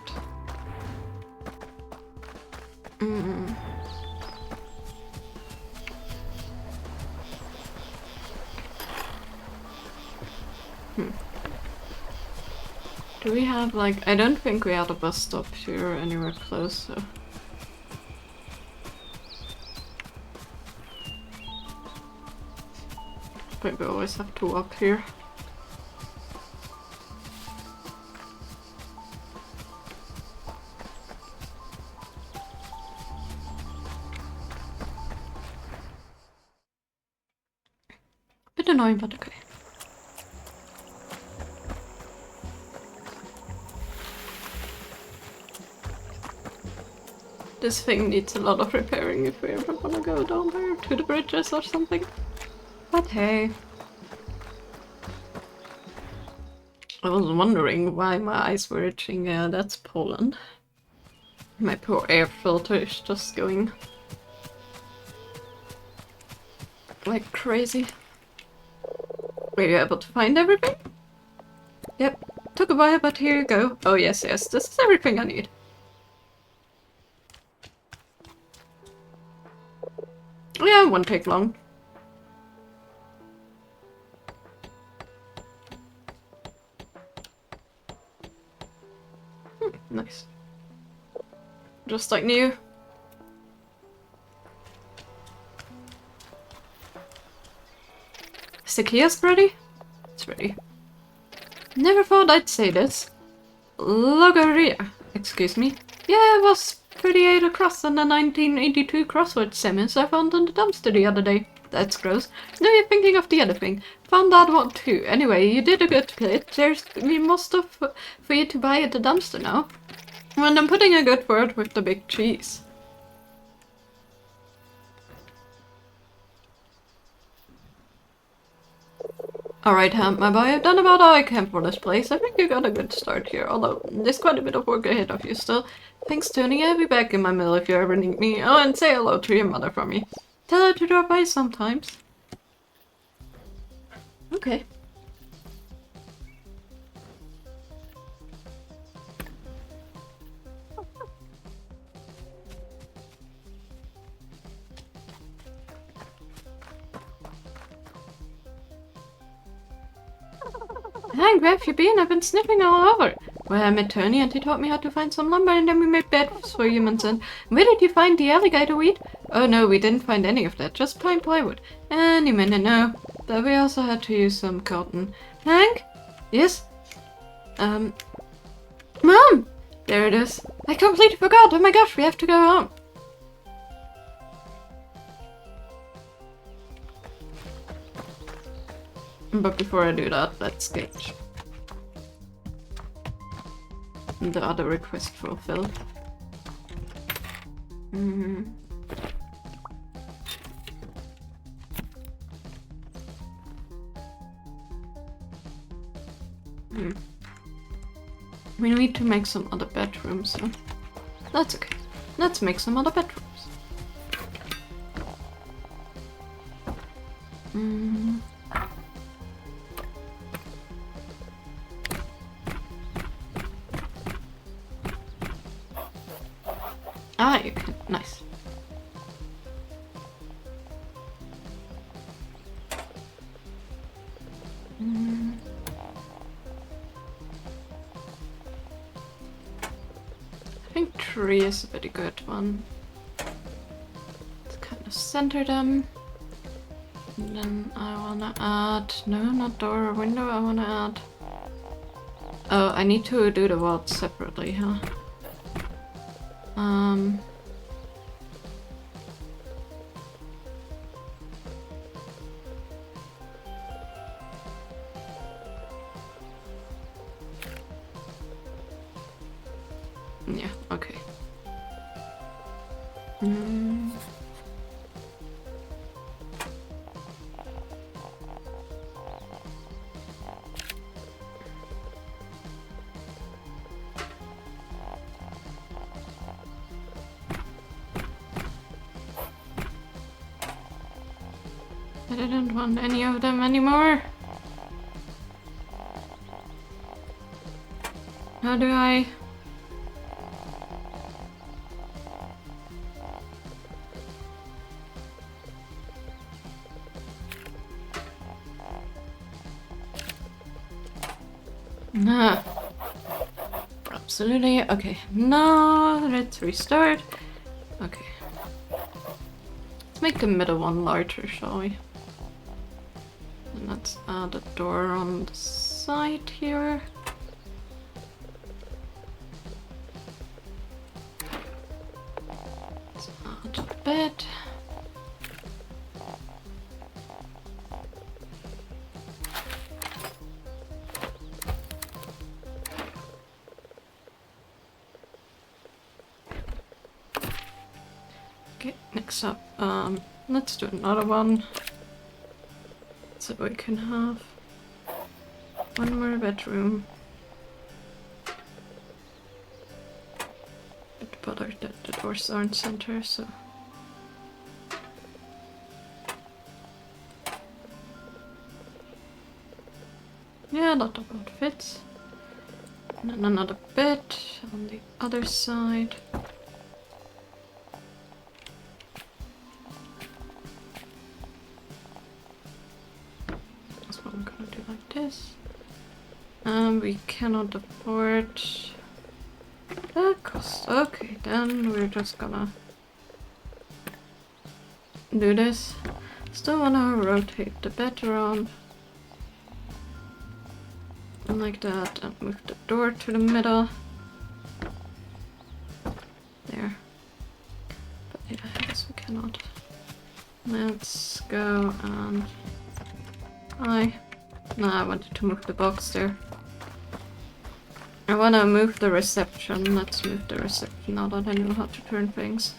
Do we have like, I don't think we had a bus stop here anywhere close, so. But we always have to walk here. Bit annoying, but okay. This thing needs a lot of repairing if we ever wanna go down there to the bridges or something. But hey. I was wondering why my eyes were itching. That's Poland. My poor air filter is just going like crazy. Were you able to find everything? Yep. Took a while, but here you go. Oh yes, yes, this is everything I need. Yeah, it won't take long. Nice. Just like new. Is the kiosk ready? It's ready. Never thought I'd say this. Logaria, excuse me. Yeah, it was 38 across on the 1982 crossword semis I found in the dumpster the other day. That's gross. No, you're thinking of the other thing. Found that one too. Anyway, you did a good bit. There's more stuff for you to buy at the dumpster now. And I'm putting a good word with the big cheese. Alright, my boy, I've done about all I can for this place. I think you got a good start here, although there's quite a bit of work ahead of you still. Thanks, Tony. I'll be back in my mill if you ever need me. Oh, and say hello to your mother for me. Tell her to drop by sometimes. Okay. Hank, where have you been? I've been sniffing all over. Well, I met Tony and he taught me how to find some lumber and then we made beds for humans and... Where did you find the alligator weed? Oh no, we didn't find any of that, just plain plywood. Any minute now. But we also had to use some cotton. Hank? Yes? Mom! There it is. I completely forgot. Oh my gosh, we have to go home. But before I do that, let's get the other request fulfilled. We need to make some other bedrooms, so that's okay. Let's make some other bedrooms. Ah, you can. Nice. I think 3 is a pretty good one. Let's kind of center them. And then I wanna add... No, not door or window, I wanna add... Oh, I need to do the walls separately, huh? Yeah, okay. I didn't want any of them anymore. How do I... Nah. Absolutely. Okay. No, let's restart. Okay. Let's make the middle one larger, shall we? And let's add a door on the side here. Let's add a bed. Okay, next up, let's do another one. So we can have one more bedroom. Not bothered that the doors aren't center, so... Yeah, that about fits. And then another bed on the other side. That's what I'm gonna do like this. We cannot afford that cost. Okay, then we're just gonna do this. Still wanna rotate the bed around. Like that, and move the door to the middle. There. But yeah, I guess we cannot. Let's go and... No, I wanted to move the box there. I wanna move the reception. Let's move the reception now that I know how to turn things.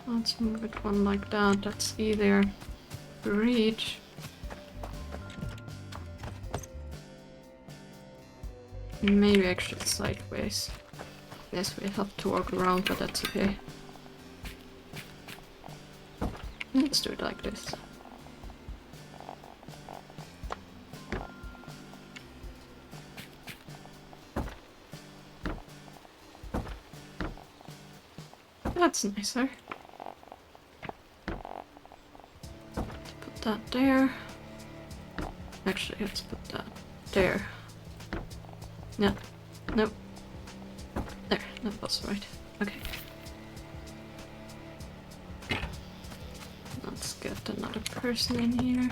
Let's move it one like that. That's easier to reach. Maybe actually sideways. Yes, we have to walk around, but that's okay. Let's do it like this. That's nicer. Put that there. Actually, let's put that there. No. Nope. There, that was right. Okay. Let's get another person in here.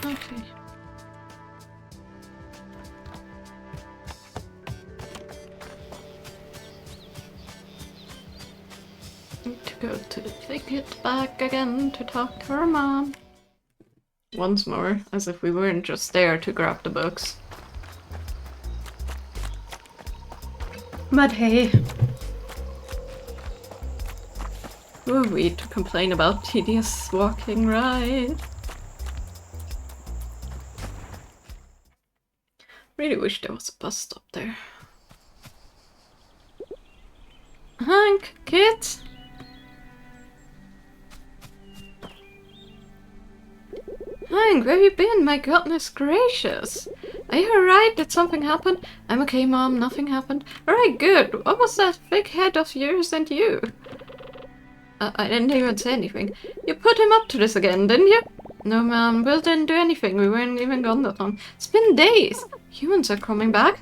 Okay. Need to go to the ticket back again to talk to her mom. Once more, as if we weren't just there to grab the books. But hey. Who are we to complain about tedious walking ride? Really wish there was a bus stop there. Hank, Kit? Hank, where have you been? My goodness gracious. Are you alright? Did something happen? I'm okay, Mom. Nothing happened. Alright, good. What was that big head of yours and you? I didn't even say anything. You put him up to this again, didn't you? No, Mom. Will didn't do anything. We weren't even gone that long. It's been days. Humans are coming back.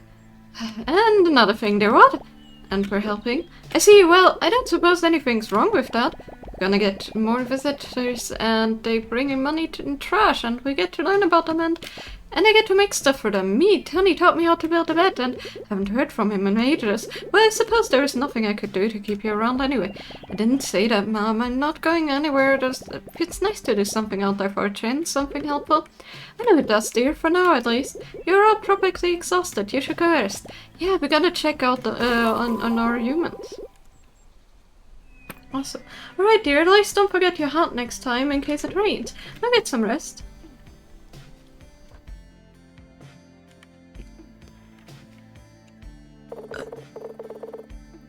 And another thing there, what? And we're helping. I see. Well, I don't suppose anything's wrong with that. Gonna get more visitors and they bring in money and trash and we get to learn about them and I get to make stuff for them. Me, Tony taught me how to build a bed and haven't heard from him in ages. Well, I suppose there is nothing I could do to keep you around anyway. I didn't say that, Mom. I'm not going anywhere. It's nice to do something out there for a change, something helpful. I know it does, dear, for now at least. You're all probably exhausted. You should go rest. Yeah, we gotta check out on our humans. Awesome. Alright, dear, at least don't forget your hat next time in case it rains. Now get some rest.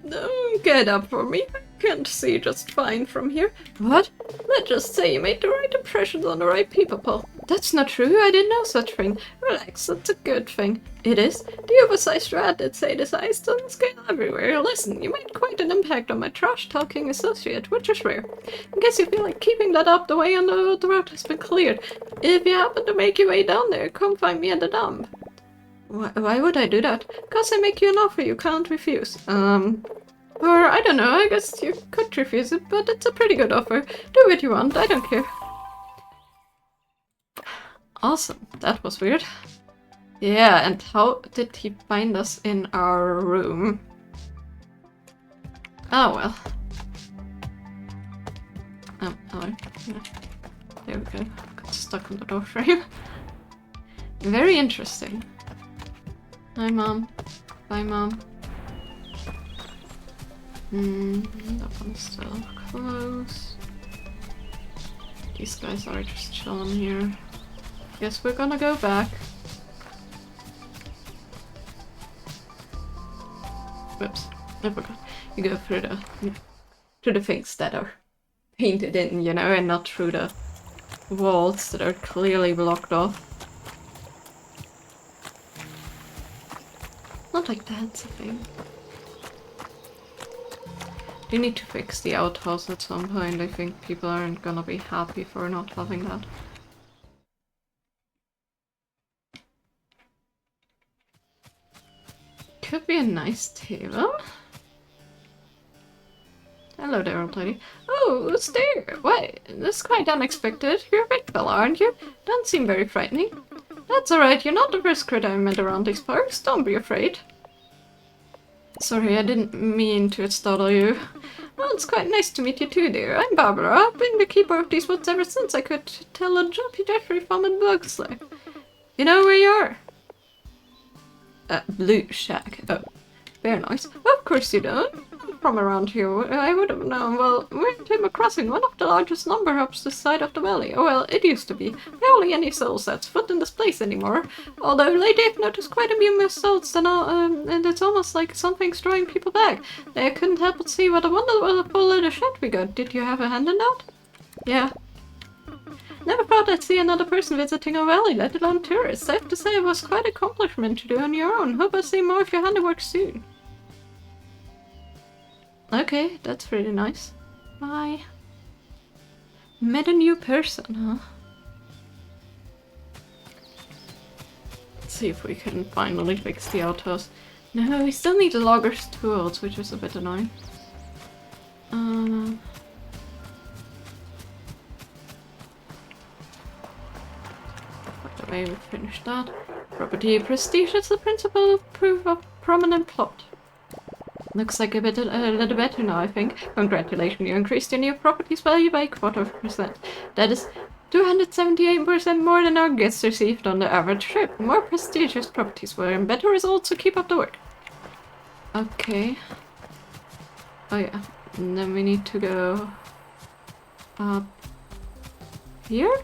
Don't get up for me. I can't see just fine from here. What? Let's just say you made the right impressions on the right people, Paul. That's not true. I didn't know such thing. Relax, that's a good thing. It is. The oversized rat that say the size doesn't scale everywhere. Listen, you made quite an impact on my trash-talking associate, which is rare. I guess you feel like keeping that up the way on the road has been cleared. If you happen to make your way down there, come find me at the dump. Why would I do that? Because I make you an offer you can't refuse. Or I don't know, I guess you could refuse it, but it's a pretty good offer. Do what you want, I don't care. Awesome, that was weird. Yeah, and how did he find us in our room? Oh well. Oh, hello. Yeah. There we go. Got stuck on the door frame. Very interesting. Hi, Mom. Bye, Mom. That one's still closed. These guys are just chilling here. Guess we're gonna go back. Whoops, I forgot. You go through the things that are painted in, you know, and not through the walls that are clearly blocked off. Not like that's a thing. They need to fix the outhouse at some point. I think people aren't gonna be happy for not having that. Could be a nice table. Hello there, old lady. Oh, who's there? Why, this is quite unexpected. You're a big fella, aren't you? Don't seem very frightening. That's alright, you're not the first critter I met around these parks. Don't be afraid. Sorry, I didn't mean to startle you. Well, it's quite nice to meet you too, dear. I'm Barbara. I've been the keeper of these woods ever since I could tell a jumpy Jeffrey from a bugsley. You know where you are? Blue Shack. Oh, very nice. Of course you don't. From around here, I would have known. Well, we're in Timber Crossing, one of the largest lumber hubs this side of the valley. Oh, well, it used to be. Barely any soul sets foot in this place anymore. Although lately I've noticed quite a few results, and it's almost like something's drawing people back. I couldn't help but see what a wonderful little shed we got. Did you have a hand in that? Yeah. Never thought I'd see another person visiting our valley, let alone tourists. I have to say it was quite an accomplishment to do on your own. Hope I see more of your handiwork soon. Okay, that's really nice. Bye. Met a new person, huh? Let's see if we can finally fix the outhouse. No, we still need the logger's tools, which is a bit annoying. By the way, we finished that. Property prestige is the principal proof of prominent plot. Looks like a little better now, I think. Congratulations, you increased your new property's value by 0.25%. That is 278% more than our guests received on the average trip. More prestigious properties will earn better results, so keep up the work. Okay. Oh yeah. And then we need to go up here?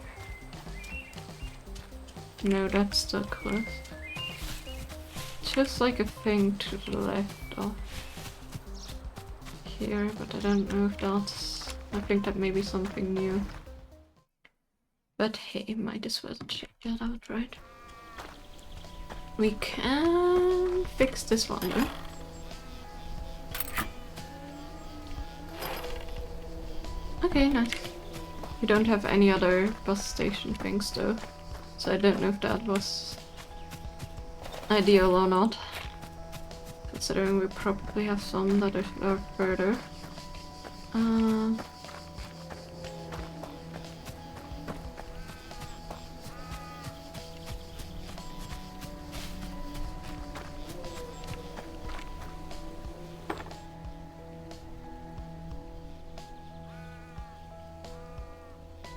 No, that's still closed. Just like a thing to the left of here, but I don't know if that's... I think that may be something new. But hey, might as well check that out, right? We can fix this one, yeah? Okay, nice. We don't have any other bus station things though, so I don't know if that was ideal or not. Considering we probably have some that are further.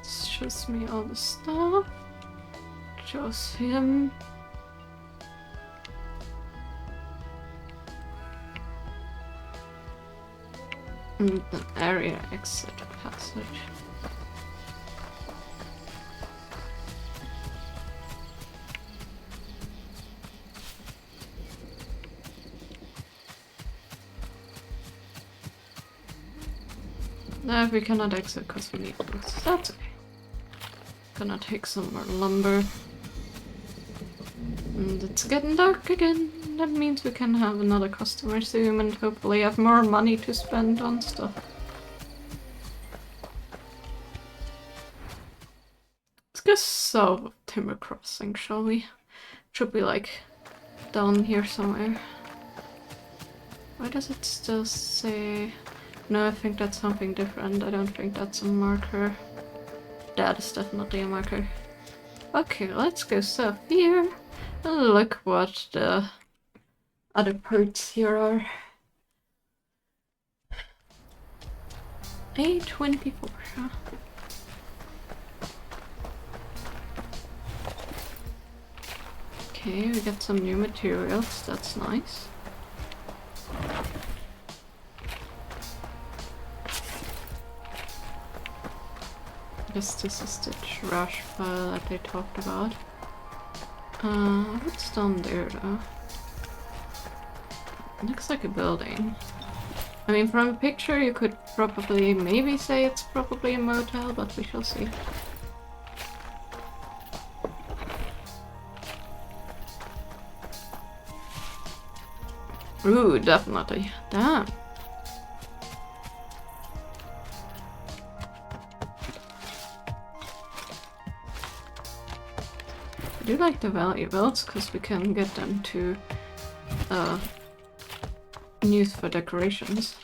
It shows me all the stuff. Shows him. The area exit passage. No, we cannot exit because we need those. That's okay. Gonna take some more lumber. And it's getting dark again. That means we can have another customer soon and hopefully have more money to spend on stuff. Let's go south of Timber Crossing, shall we? Should be like down here somewhere. Why does it still say... No, I think that's something different. I don't think that's a marker. That is definitely a marker. Okay, let's go south here and look what the other parts here are. A24, huh? Okay, we got some new materials, that's nice. I guess this is the trash pile that they talked about. What's down there though? Looks like a building. I mean, from a picture you could probably maybe say it's probably a motel, but we shall see. Ooh, definitely. Damn. I do like the valuables, because we can get them to use for decorations.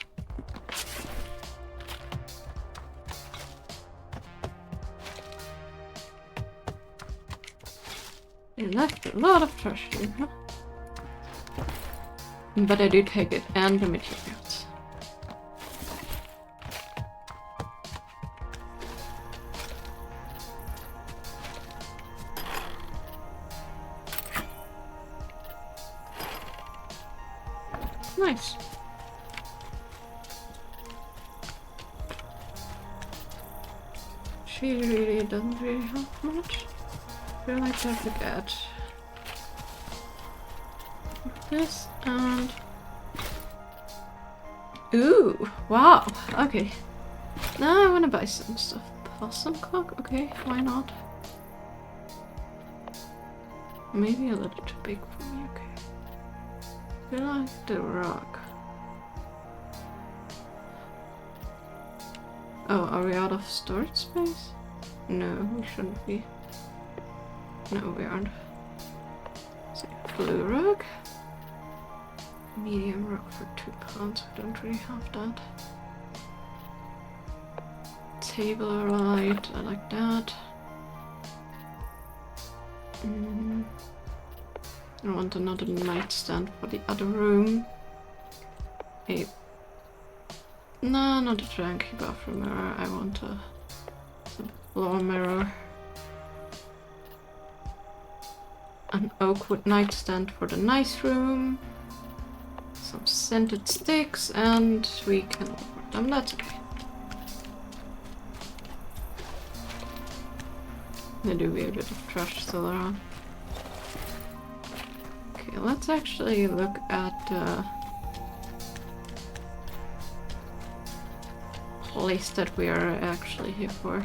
They left a lot of trash here, huh? But I do take it and the materials. Nice. She really doesn't really have much. I feel like I forget. This and... Ooh! Wow! Okay. Now I wanna buy some stuff. Possum clock? Okay, why not? Maybe a little too big for me, okay. I feel like the rock. Oh, are we out of storage space? No, we shouldn't be. No, we aren't. So, blue rock. Medium rock for £2. We don't really have that. Table right, I like that. I want another nightstand for the other room. No, not a janky bathroom mirror. I want a floor mirror. An oak wood nightstand for the nice room. Some scented sticks, and we can afford them. That's okay. There do be a bit of trash still around. Okay, let's actually look at the place that we are actually here for.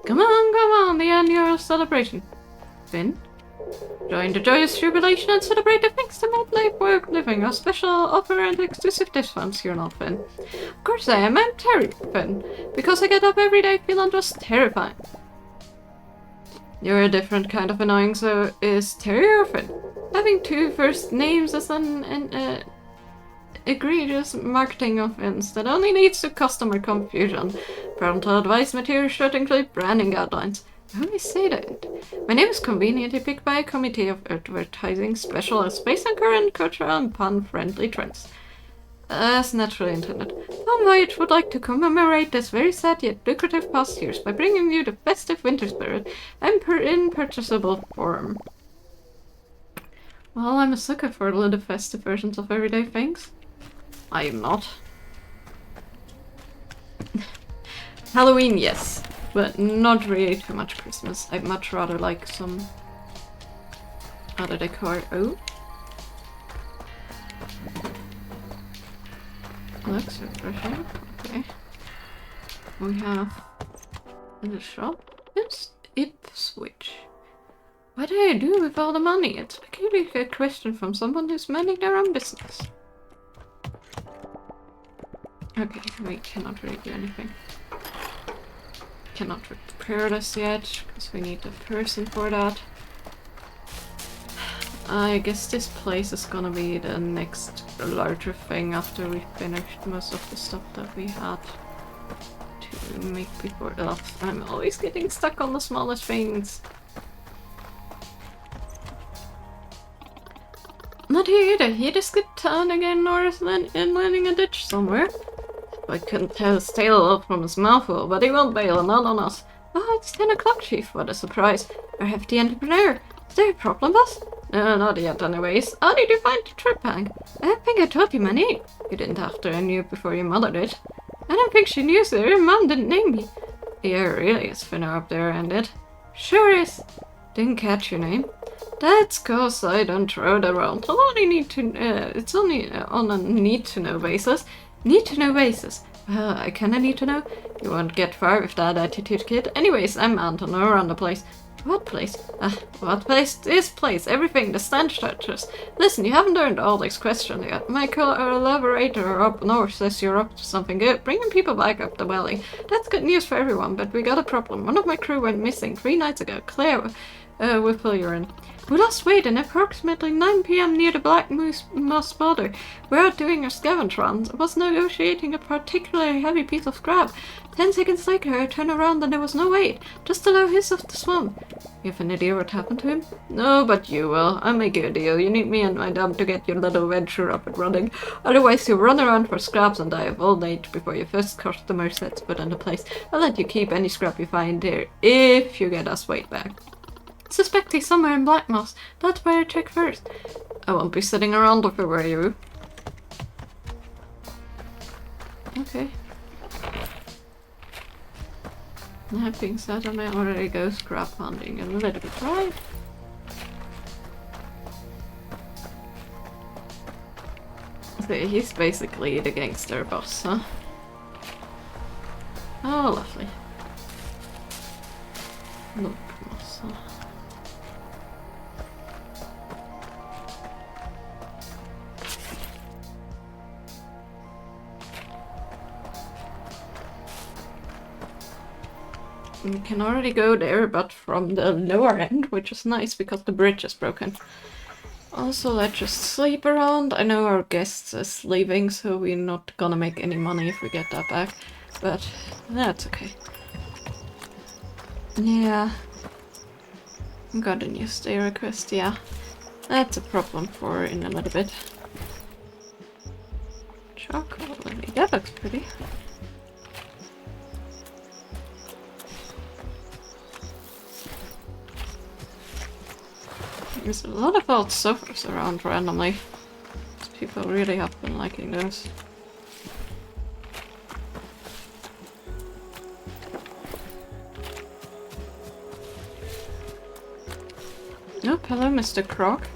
Come on, the annual celebration. Finn? Join the joyous jubilation and celebrate the thanks to Mad Work Living, a special offer and exclusive discounts here now, Finn. Of course I am, I'm Terry, Finn, because I get up every day feeling just terrifying. You're a different kind of annoying, so is Terry or Finn? Having two first names is an egregious marketing offense that only leads to customer confusion. Parental advice material should include branding guidelines. I always say that. My name is conveniently picked by a committee of advertising specialists based on current cultural and pun-friendly trends. As naturally intended. Tom White would like to commemorate this very sad yet lucrative past years by bringing you the festive winter spirit in purchasable form. Well, I'm a sucker for little festive versions of everyday things. I am not. Halloween, yes. But not really too much Christmas. I'd much rather like some other decor. Oh. Looks refreshing. Okay. We have in the shop. It's Ipswich. What do I do with all the money? It's a peculiar question from someone who's minding their own business. Okay, we cannot really do anything. Cannot repair this yet, because we need a person for that. I guess this place is gonna be the next larger thing after we finished most of the stuff that we had to make before that. I'm always getting stuck on the smallest things. Not here either. He just got turned again north and landing a ditch somewhere. I couldn't tell his tail from his mouthful, but he won't bail, not on us. Oh, it's 10 o'clock, Chief. What a surprise. Our hefty entrepreneur. Is there a problem, boss? No, not yet anyways. How did you find the trip bag? I think I told you my name. You didn't have to, I knew before your mother did. I don't think she knew, so your mom didn't name me. Yeah, really, it's thinner up there, ain't it? Sure is. Didn't catch your name. That's cause I don't throw it around. I only need to, it's only on a need-to-know basis. Need-to-know basis. Well, I kinda need to know. You won't get far with that attitude, kid. Anyways, I'm Anton, around the place. What place? What place? This place. Everything. The stand structures. Listen, you haven't learned all these questions yet. My collaborator up north says you're up to something good. Bringing people back up the valley. That's good news for everyone, but we got a problem. One of my crew went missing 3 nights ago. Claire, will fill you in. We lost weight at approximately 9 p.m. near the Black Moss border. We're out doing our scavenge runs. I was negotiating a particularly heavy piece of scrap. 10 seconds later, I turned around and there was no weight. Just the low hiss of the swamp. You have an idea what happened to him? No, but you will. I'll make you a deal. You need me and my dump to get your little venture up and running. Otherwise, you'll run around for scraps and die of old age before your first customer sets foot into place. I'll let you keep any scrap you find here, if you get us weight back. Suspect he's somewhere in Black Moss. That's why I check first. I won't be sitting around if I were you. Okay. That being said, I may already go scrap hunting a little bit, right? So he's basically the gangster boss, huh? Oh, lovely. Look, boss, huh? We can already go there, but from the lower end, which is nice because the bridge is broken. Also, let's just sleep around. I know our guest is leaving, so we're not gonna make any money if we get that back. But that's okay. Yeah. Got a new stay request, yeah. That's a problem for in a little bit. Chocolate lily, that looks pretty. There's a lot of old sofas around randomly. People really have been liking those. Oh, hello, Mr. Croc.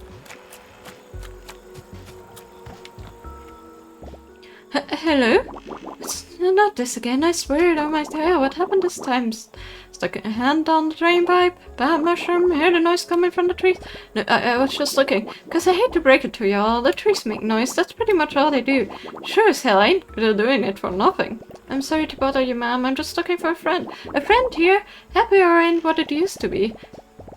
Hello? It's not this again, I swear it on my tail. What happened this time? Stuck a hand on the drain pipe, bad mushroom, hear the noise coming from the trees. No, I was just looking, cause I hate to break it to y'all, the trees make noise, that's pretty much all they do. Sure as hell ain't doing it for nothing. I'm sorry to bother you, ma'am, I'm just looking for a friend. A friend here? Happier ain't what it used to be.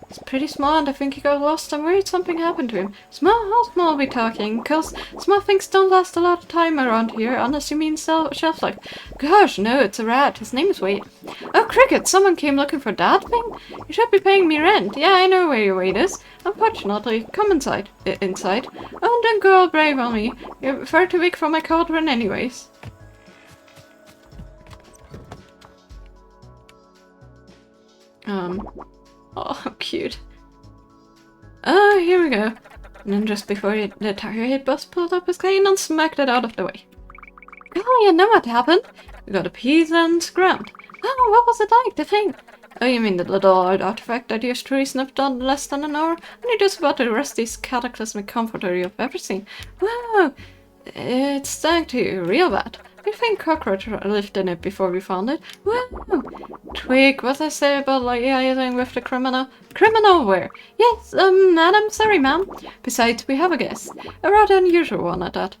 It's pretty small and I think he got lost. I'm worried something happened to him. Small? How small are we talking? Cause small things don't last a lot of time around here, unless you mean shelf life. Gosh, no, it's a rat. His name is Wade. Oh, Cricket, someone came looking for that thing? You should be paying me rent. Yeah, I know where your Wade is. Unfortunately, come inside. Inside? Oh, don't go all brave on me. You're far too weak for my cauldron anyways. Oh, how cute. Oh, here we go. And then just before the tire hit bus pulled up his cane and smacked it out of the way. Oh, you know what happened? We got a piece and scrammed. Oh, what was it like, the thing? Oh, you mean the little artifact that yours truly sniffed on less than an hour? And it is about the rustiest cataclysmic comforter you've ever seen. Wow! It stank to you, real bad. We think cockroach lived in it before we found it. Wow! Twig, what I say about liaising with the criminal? Criminal where? Yes, madam, sorry ma'am. Besides, we have a guest. A rather unusual one at that.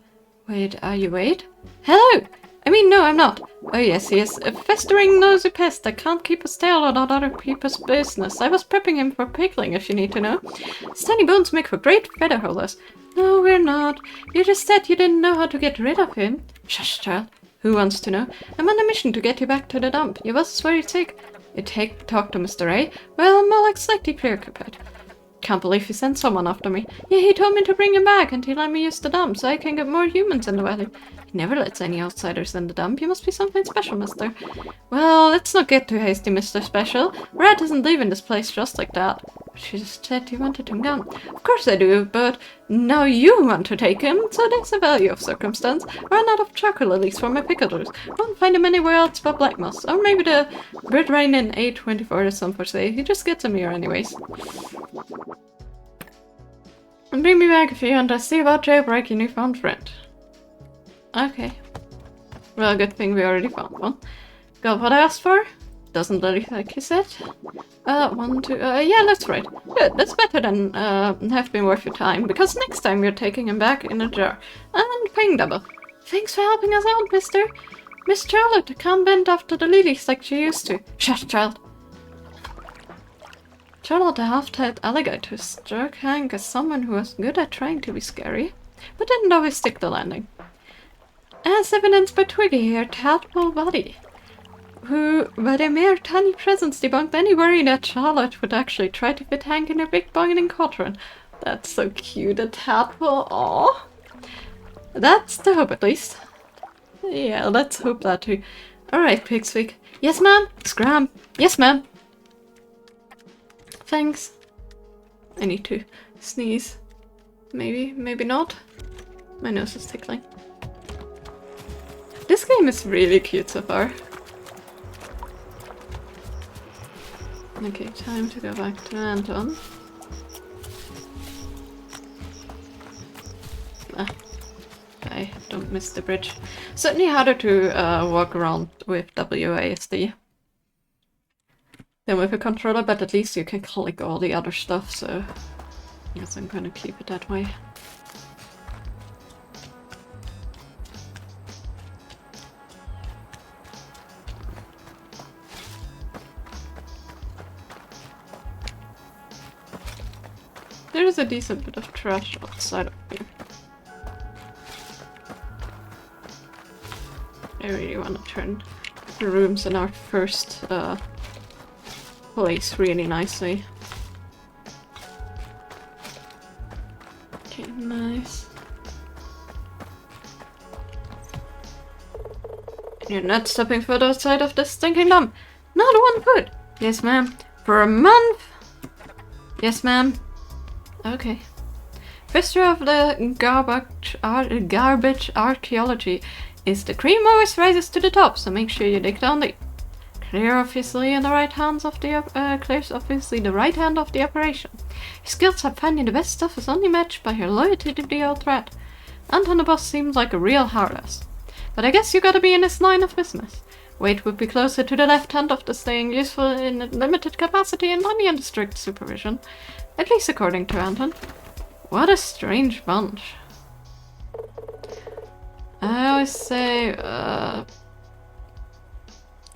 Wait, are you Wade? Hello! I mean, no, I'm not. Oh yes, he is a festering nosy pest that can't keep a tail on other people's business. I was prepping him for pickling, if you need to know. His tiny bones make for great feather holders. No, we're not. You just said you didn't know how to get rid of him. Shush, child. Who wants to know? I'm on a mission to get you back to the dump. Your boss is worried sick. You talk to Mr. A? Well, I'm more like slightly preoccupied. Can't believe he sent someone after me. Yeah, he told me to bring him back and he let me use the dump so I can get more humans in the valley. He never lets any outsiders in the dump. You must be something special, mister. Well, let's not get too hasty, Mr. Special. Rat isn't leaving this place just like that. She just said you wanted him gone. Of course I do, but now you want to take him, so there's a value of circumstance. Run out of chocolate lilies for my pickle juice. Won't find him anywhere else but Black Moss. Or maybe the Bird Rain in A24 as some for say. He just gets them here anyways. And bring me back if you want to see about jailbreaking your newfound friend. Okay. Well, good thing we already found one. Got what I asked for? Doesn't look like you said. 1, 2, yeah, that's right. Good, that's better than, have been worth your time, because next time you're taking him back in a jar. And paying double. Thanks for helping us out, mister. Miss Charlotte can't bend after the lilies like she used to. Shush, child. Charlotte, the half-tailed alligator, struck Hank as someone who was good at trying to be scary, but didn't always stick the landing. As evidenced by Twiggy, her tadpole buddy, who, by their mere tiny presence, debunked any worry that Charlotte would actually try to fit Hank in her big boiling cauldron. That's so cute, a tadpole, aww. That's the hope, at least. Yeah, let's hope that too. Alright, Pigswig. Yes, ma'am. Scram. Yes, ma'am. Thanks. I need to sneeze. Maybe, maybe not. My nose is tickling. This game is really cute so far. Okay, time to go back to Anton. I don't miss the bridge. Certainly harder to walk around with WASD than with a controller, but at least you can click all the other stuff, so I guess I'm gonna keep it that way. There is a decent bit of trash outside of here. I really want to turn the rooms in our first place really nicely. Okay, nice. You're not stepping foot outside of this stinking dump. Not one foot. Yes, ma'am. For a month. Yes, ma'am. Okay. History of the garbage archaeology is the cream always rises to the top, so make sure you dig down deep. Clears obviously the right hand of the operation. Your skills at finding the best stuff is only matched by your loyalty to the old rat. Anton the boss seems like a real hard-ass, but I guess you gotta be in his line of business. Weight would be closer to the left hand of the staying useful in a limited capacity and money under strict supervision. At least according to Anton. What a strange bunch. I always say,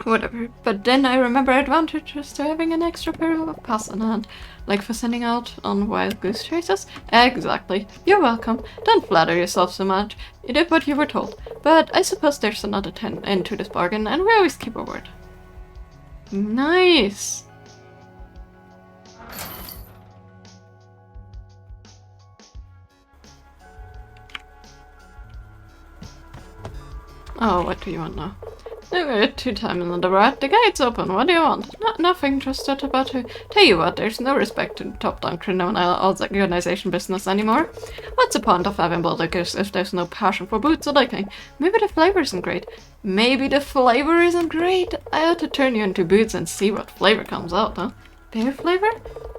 whatever. But then I remember advantages to having an extra pair of pass on hand. Like for sending out on wild goose chases. Exactly. You're welcome. Don't flatter yourself so much. You did what you were told. But I suppose there's another 10 end to this bargain, and we always keep our word. Nice. Oh, what do you want now? Two times in the rat. The gate's open. What do you want? Nothing. Just about to tell you what. There's no respect to top-down criminal organization business anymore. What's the point of having bulldogers if there's no passion for boots or licking? Maybe the flavor isn't great. Maybe the flavor isn't great. I ought to turn you into boots and see what flavor comes out, huh? Pear flavor?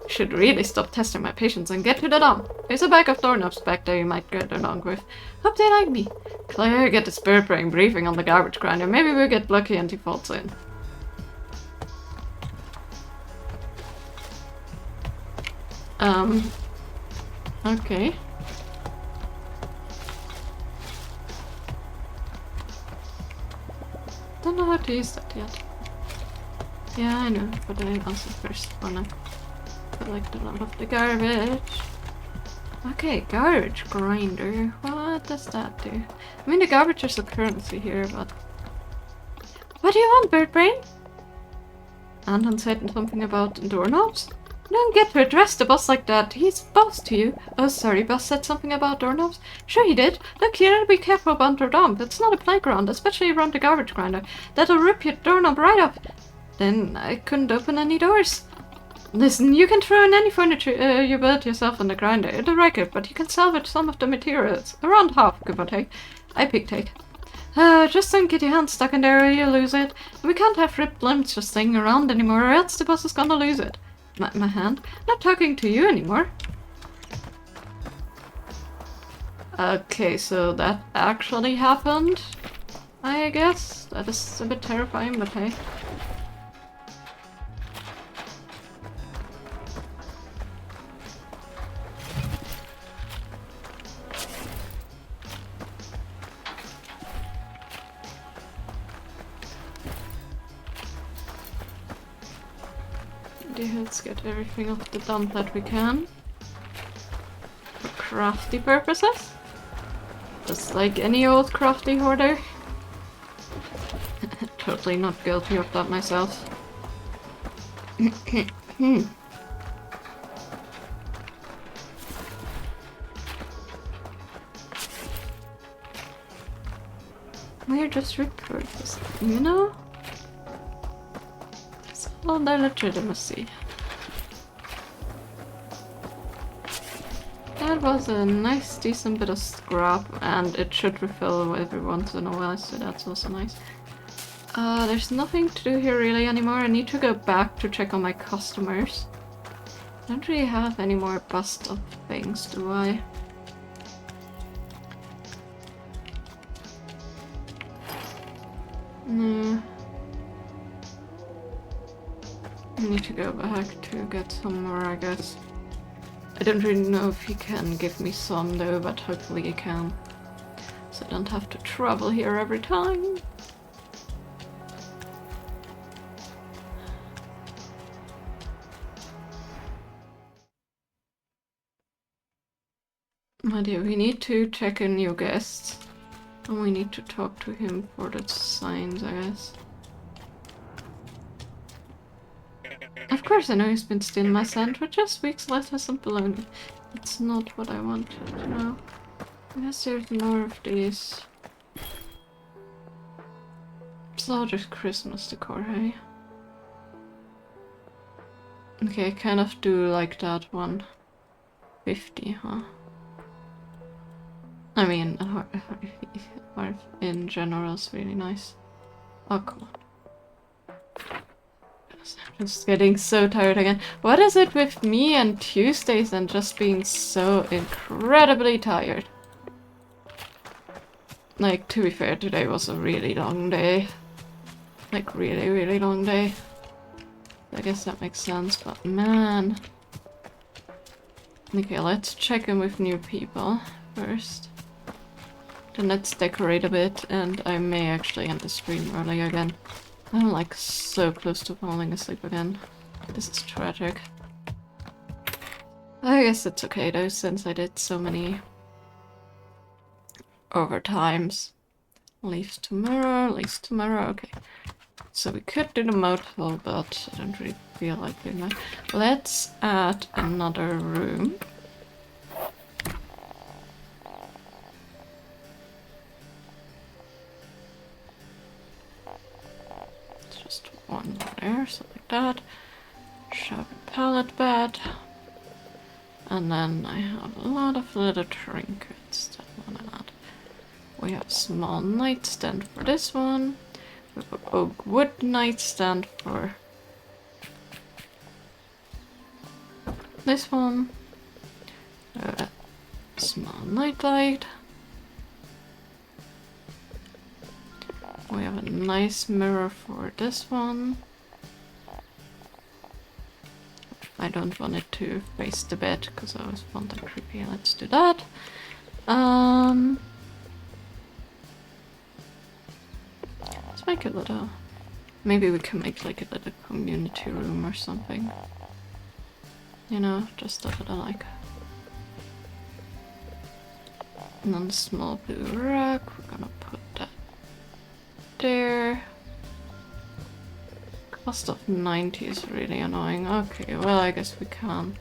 Should really stop testing my patience and get to the dump. There's a bag of doorknobs back there you might get along with. Hope they like me. Claire, get the spirit brain briefing on the garbage grinder. Maybe we'll get lucky and he falls in. Okay. Don't know how to use that yet. Yeah, I know, but I also first wanna collect a lot of the garbage. Okay, garbage grinder. What does that do? I mean, the garbage is a currency here, but... What do you want, Bird Brain? Anton said something about doorknobs? Don't get to address the boss like that. He's boss to you. Oh, sorry, boss said something about doorknobs? Sure he did. Look, you gotta be careful about your dump. It's not a playground, especially around the garbage grinder. That'll rip your doorknob right off. Then I couldn't open any doors. Listen, you can throw in any furniture you built yourself on the grinder. It'll wreck it, but you can salvage some of the materials. Around half, give or take. I take. Just don't get your hand stuck in there or you'll lose it. We can't have ripped limbs just laying around anymore or else the boss is gonna lose it. My hand? Not talking to you anymore. Okay, so that actually happened, I guess. That is a bit terrifying, but hey. Let's get everything off the dump that we can. For crafty purposes. Just like any old crafty hoarder. Totally not guilty of that myself. We're just repurposing, you know? It's all their legitimacy. That was a nice, decent bit of scrap, and it should refill every once in a while, so that's also nice. There's nothing to do here really anymore. I need to go back to check on my customers. I don't really have any more bust up things, do I? No. I need to go back to get some more, I guess. I don't really know if he can give me some though, but hopefully he can. So I don't have to travel here every time. My dear, we need to check in new guests. And we need to talk to him for the signs, I guess. Of course I know he's been stealing my sandwiches, weeks lettuce and bologna. It's not what I wanted to know. I guess there's more of these. It's all just Christmas decor, hey? Okay, I kind of do like that one. 50, huh? I mean, hearth in general is really nice. Oh, come on. I'm just getting so tired again. What is it with me and Tuesdays and just being so incredibly tired? Like, to be fair, today was a really long day. Like, really, really long day. I guess that makes sense, but man. Okay, let's check in with new people first. Then let's decorate a bit, and I may actually end the stream early again. I'm like so close to falling asleep again. This is tragic. I guess it's okay though, since I did so many overtimes. Leaves tomorrow, okay. So we could do the motel, but I don't really feel like doing that. Let's add another room. One there, so like that. Shower pallet bed. And then I have a lot of little trinkets that I want to add. We have a small nightstand for this one. We have an oak wood nightstand for this one. A small nightlight. We have a nice mirror for this one. I don't want it to face the bed because I always found that creepy. Let's do that. Let's make a little... Maybe we can make like a little community room or something. You know, just a little like... And then a small blue rack. We're gonna put that there. Cost of 90 is really annoying. Okay, well I guess we can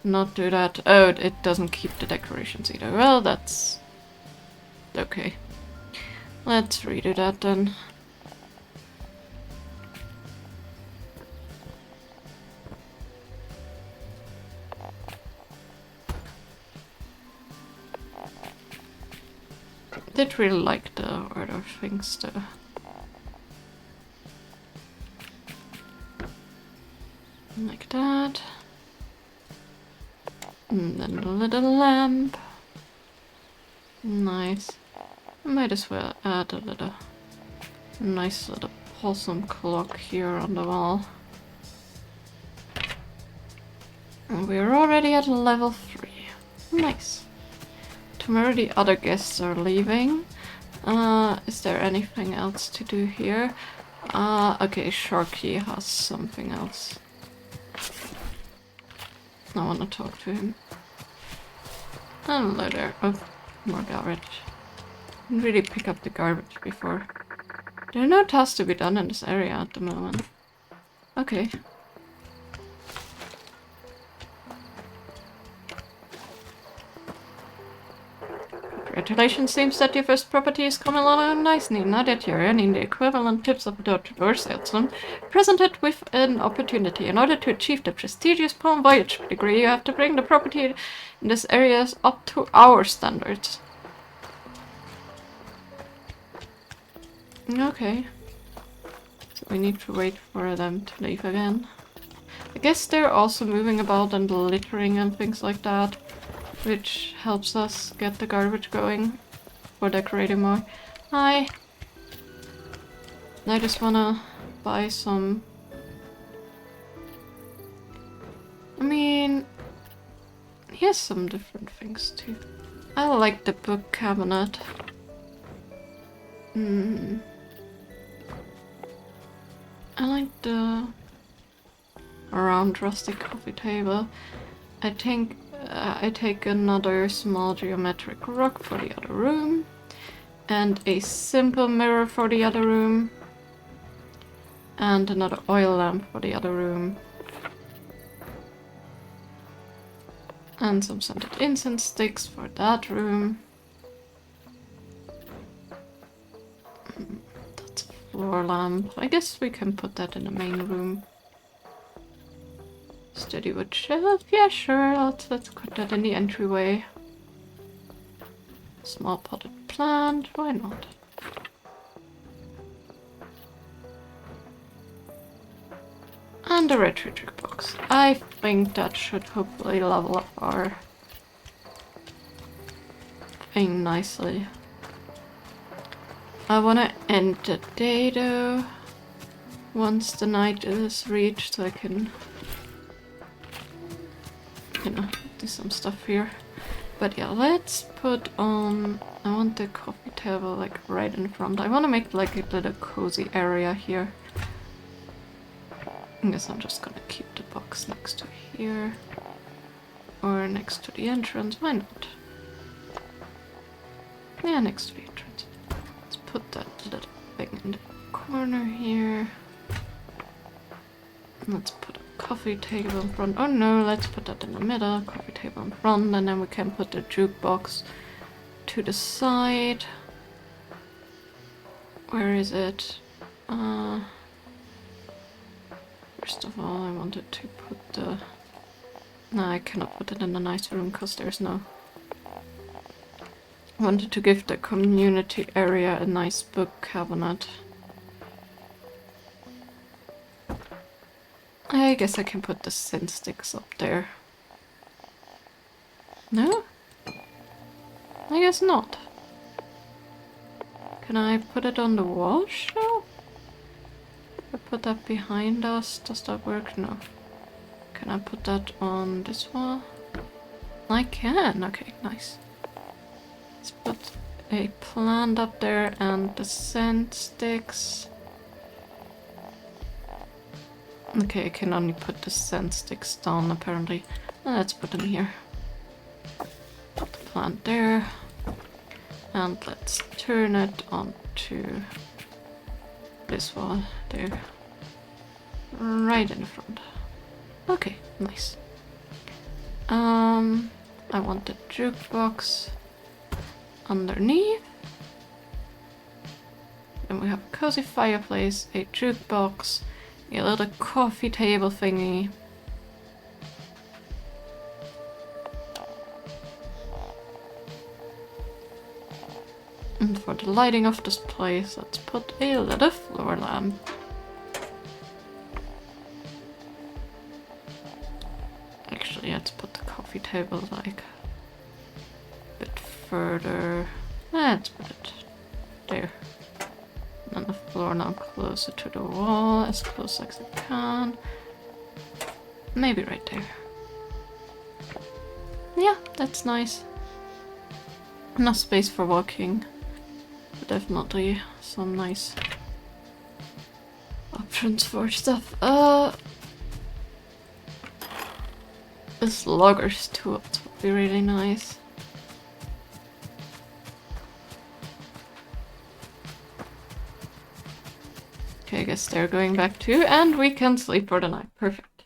not do that. Oh, it doesn't keep the decorations either. Well, that's okay. Let's redo that then. did really like the order of things though. Like that. And then a little lamp. Nice. I might as well add a little nice little possum clock here on the wall. And we're already at level 3. Nice. Tomorrow the other guests are leaving. Is there anything else to do here? Okay, Sharky has something else. I want to talk to him. And later. Oh, more garbage. Didn't really pick up the garbage before. There are no tasks to be done in this area at the moment. Okay. Congratulations, seems that your first property is coming along nicely. Now that you're earning the equivalent tips of a door-to-door salesman, presented with an opportunity. In order to achieve the prestigious Palm Voyage degree, you have to bring the property in this area up to our standards. Okay. So we need to wait for them to leave again. I guess they're also moving about and littering and things like that, which helps us get the garbage going for decorating more. Hi! I just wanna buy some... I mean... he has some different things too. I like the book cabinet. I like the round rustic coffee table. I think I take another small geometric rock for the other room. And a simple mirror for the other room. And another oil lamp for the other room. And some scented incense sticks for that room. That's a floor lamp. I guess we can put that in the main room. Steady wood shelf. Yeah, sure. Let's put that in the entryway. Small potted plant. Why not? And a retro jukebox. I think that should hopefully level up our thing nicely. I want to end the day though. Once the night is reached, so I can, you know, do some stuff here. But yeah, let's put on... I want the coffee table like right in front. I want to make like a little cozy area here. I guess I'm just gonna keep the box next to here. Or next to the entrance. Why not? Yeah, next to the entrance. Let's put that little thing in the corner here. Let's put a coffee table in front. Oh no, let's put that in the middle. Coffee table in front, and then we can put the jukebox to the side. Where is it? First of all, I wanted to put the... No, I cannot put it in the nice room because there's no... I wanted to give the community area a nice book cabinet. I guess I can put the scent sticks up there. No? I guess not. Can I put it on the wall shelf? If I put that behind us, does that work? No. Can I put that on this wall? I can! Okay, nice. Let's put a plant up there and the scent sticks. Okay, I can only put the scent sticks down apparently. Let's put them here. Put the plant there. And let's turn it onto this wall there. Right in the front. Okay, nice. I want the jukebox underneath. Then we have a cozy fireplace, a jukebox, a little coffee table thingy. And for the lighting of this place, let's put a little floor lamp. Actually, let's put the coffee table like a bit further. Let's put it there. And the floor lamp closer to the wall, as close as I can. Maybe right there. Yeah, that's nice. Enough space for walking. Definitely some nice options for stuff. This logger's tool would be really nice. Okay, I guess they're going back too, and we can sleep for the night. Perfect.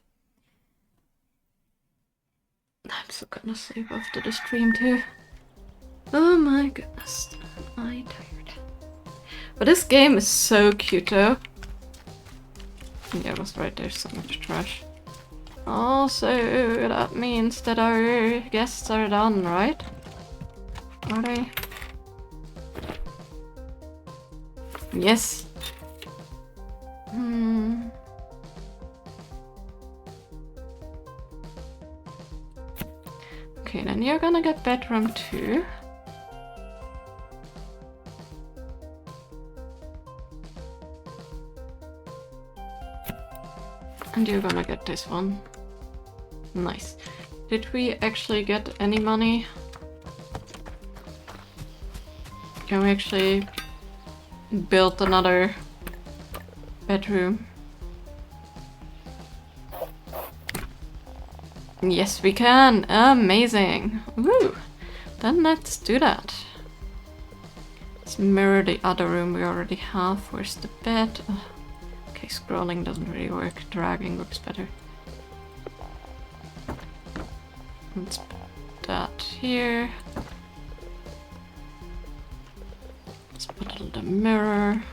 I'm so gonna sleep after the stream too. Oh my goodness, I'm tired. But this game is so cute though. Yeah, I was right, there's so much trash. Also, that means that our guests are done, right? Are they? Yes. Okay, then you're gonna get bedroom 2. And you're gonna get this one. Nice. Did we actually get any money? Can we actually build another bedroom? Yes, we can! Amazing! Woo! Then let's do that. Let's mirror the other room we already have. Where's the bed? Okay, scrolling doesn't really work. Dragging works better. Let's put that here. Let's put the mirror.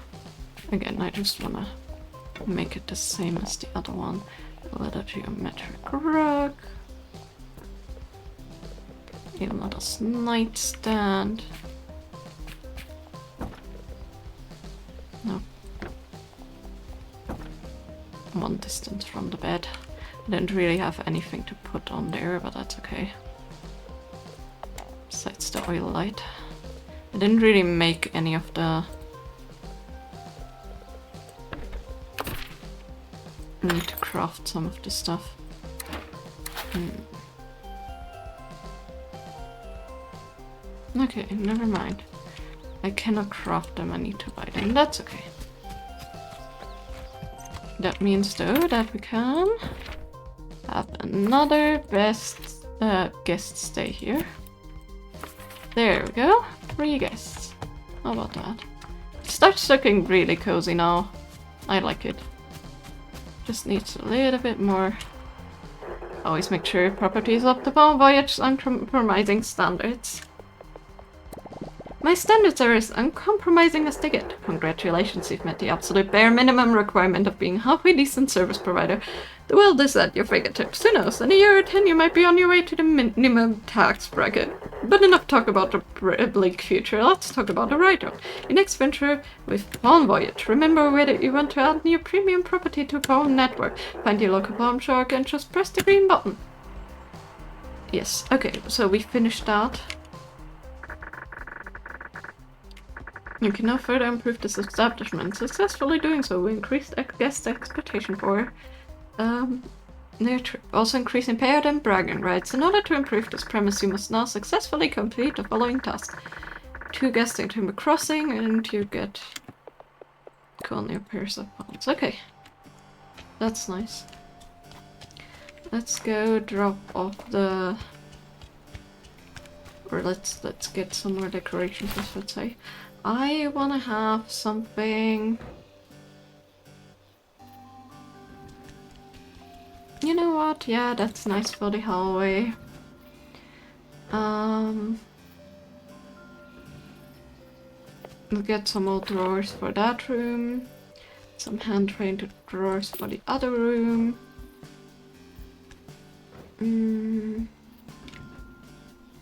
Again, I just wanna make it the same as the other one. A little geometric rug. A little nightstand. No. One distance from the bed. I didn't really have anything to put on there, but that's okay. Besides the oil light. I didn't really make any of the... I need to craft some of the stuff. Okay, never mind. I cannot craft them, I need to buy them. That's okay. That means though that we can have another guest stay here. There we go. 3 guests. How about that? It starts looking really cozy now. I like it. Just needs a little bit more. Always make sure your property is up to Voyage's uncompromising standards. My standards are as uncompromising as they get. Congratulations, you've met the absolute bare minimum requirement of being a halfway decent service provider. The world is at your fingertips. Who knows, in a year or 10 you might be on your way to the minimum tax bracket. But enough talk about the bleak future, let's talk about the write-off. Your next venture with Palm Voyage. Remember whether you want to add new premium property to Palm Network. Find your local Palm Shark and just press the green button. Yes, okay, so we finished that. You can now further improve this establishment. Successfully doing so will increase guest expectation for their trip. Also increasing payout and bragging rights. In order to improve this premise, you must now successfully complete the following tasks. 2 guests into the crossing, and you get colony of pairs of palms. Okay. That's nice. Let's go drop off the... Or let's get some more decorations, I should say. I wanna have something... You know what? Yeah, that's nice for the hallway. We'll get some old drawers for that room. Some hand-painted drawers for the other room.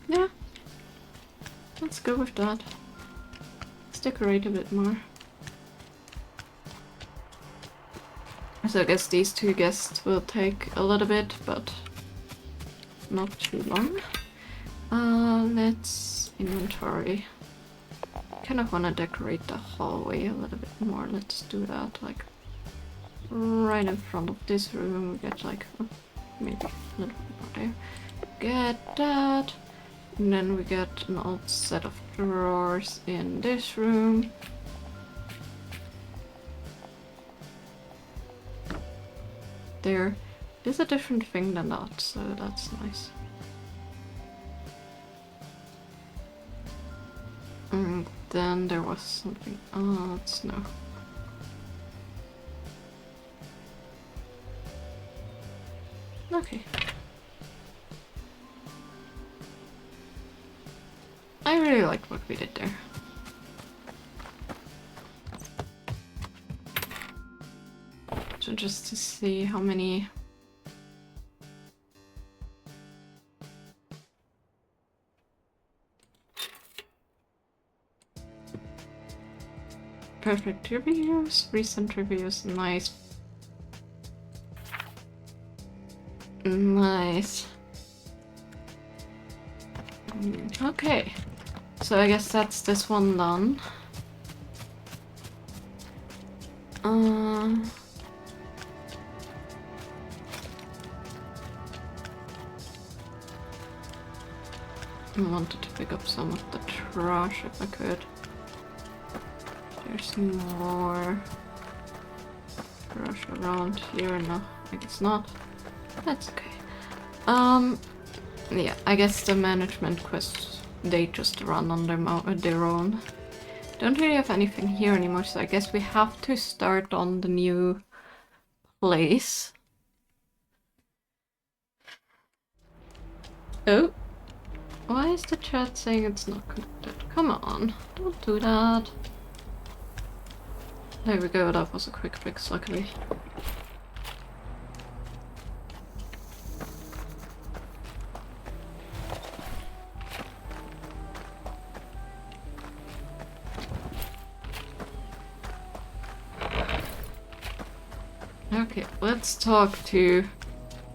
Yeah. Let's go with that. Let's decorate a bit more. So I guess these two guests will take a little bit, but not too long. Let's inventory. Kind of want to decorate the hallway a little bit more. Let's do that, like right in front of this room. We get like maybe a little bit more there. Get that. And then we get an old set of drawers in this room. There is a different thing than that, so that's nice. And then there was something else. No. Okay. I really liked what we did there. So just to see how many... Perfect reviews, recent reviews, nice. Nice. Okay. So I guess that's this one done. I wanted to pick up some of the trash if I could. There's more trash around here. No, I guess not. That's okay. Yeah, I guess the management quests, they just run on their own. Don't really have anything here anymore, so I guess we have to start on the new place. Oh. Why is the chat saying it's not connected? Come on, don't do that. There we go, that was a quick fix, luckily. Okay, let's talk to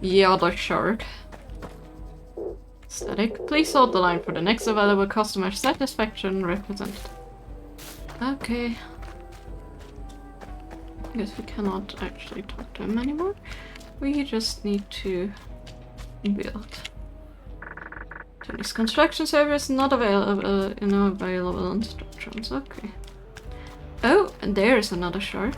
the other shark. Static. Please hold the line for the next available customer satisfaction representative. Okay. I guess we cannot actually talk to him anymore. We just need to build. Chinese construction service not available, available instructions. Okay. Oh, and there's another shark.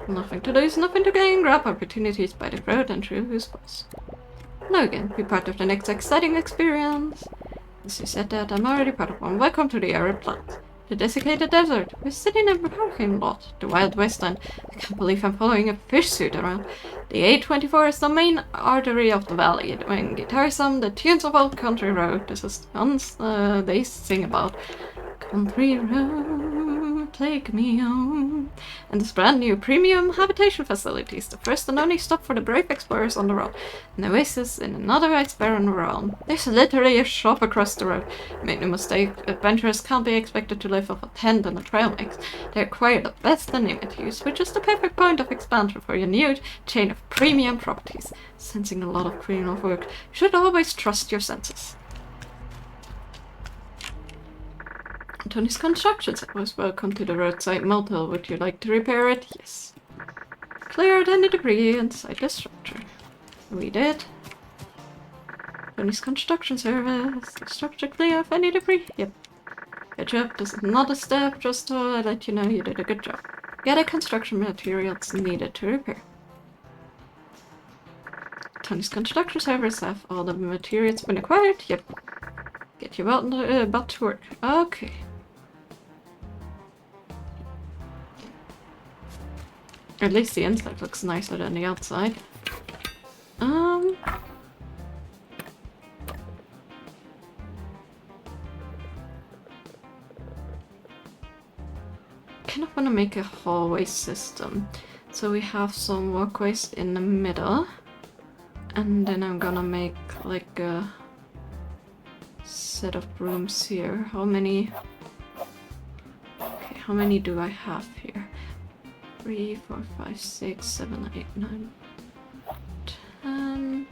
Nothing to lose, nothing to gain. Grab opportunities by the road and through whose voice. Now again, be part of the next exciting experience. As you said that, I'm already part of one. Welcome to the arid plant. The desiccated desert. We're sitting in a parking lot. The Wild Westland. I can't believe I'm following a fish suit around. The A24 is the main artery of the valley. When guitarsome, the tunes of Old Country Road. This is the ones they sing about. Country road, take me home. And this brand new premium habitation facilities, the first and only stop for the brave explorers on the road. An oasis in another otherwise barren realm. There's literally a shop across the road. Make no mistake, adventurers can't be expected to live off a tent and a trail mix. They acquire the best amenities, which is the perfect point of expansion for your new chain of premium properties. Sensing a lot of criminal work, you should always trust your senses. Tony's Construction was welcome to the roadside motel. Would you like to repair it? Yes. Clear out any debris inside the structure. We did. Tony's Construction Service. The structure clear of any debris? Yep. Good job. This is not a step, just to let you know you did a good job. Get the construction materials needed to repair. Tony's Construction Service. Have all the materials been acquired? Yep. Get your butt to work. Okay. At least the inside looks nicer than the outside. Kind of want to make a hallway system. So we have some walkways in the middle. And then I'm gonna make like a set of rooms here. How many how many do I have here? 3, 4, 5, 6, 7, 8, 9, 10.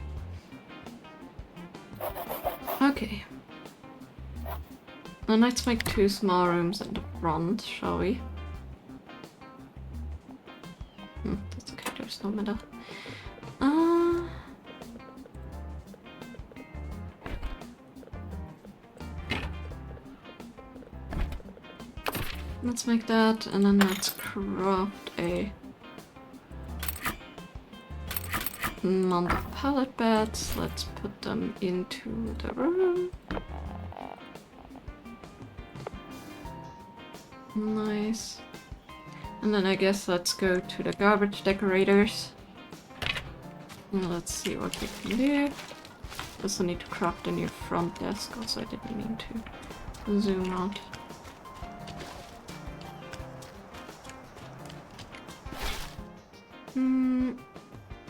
Okay. Then let's make 2 small rooms in the front, shall we? That's okay, there's no middle. Let's make that, and then let's craft a amount of pallet beds. Let's put them into the room. Nice. And then I guess let's go to the garbage decorators. And let's see what we can do. Also need to craft a new front desk, also I didn't mean to zoom out.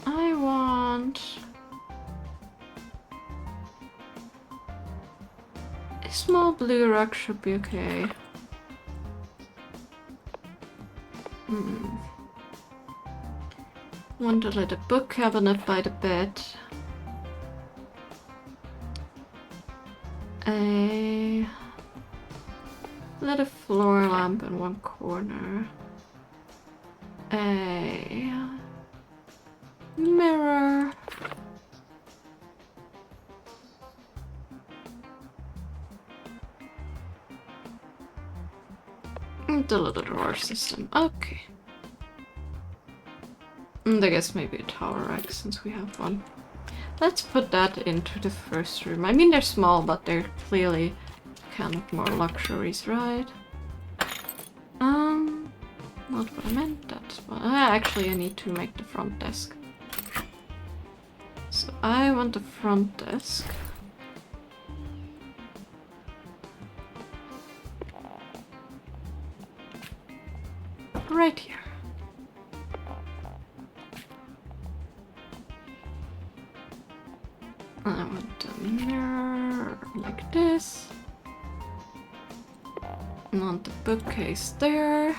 I want a small blue rack should be okay. Want a little book cabinet by the bed. A little floor lamp in one corner. A mirror. And the little drawer system. Okay. And I guess maybe a tower rack since we have one. Let's put that into the first room. I mean, they're small, but they're clearly kind of more luxuries, right? Not what I meant. That's what actually I need to make the front desk. So I want the front desk. Right here. I want a mirror like this. I want the bookcase there.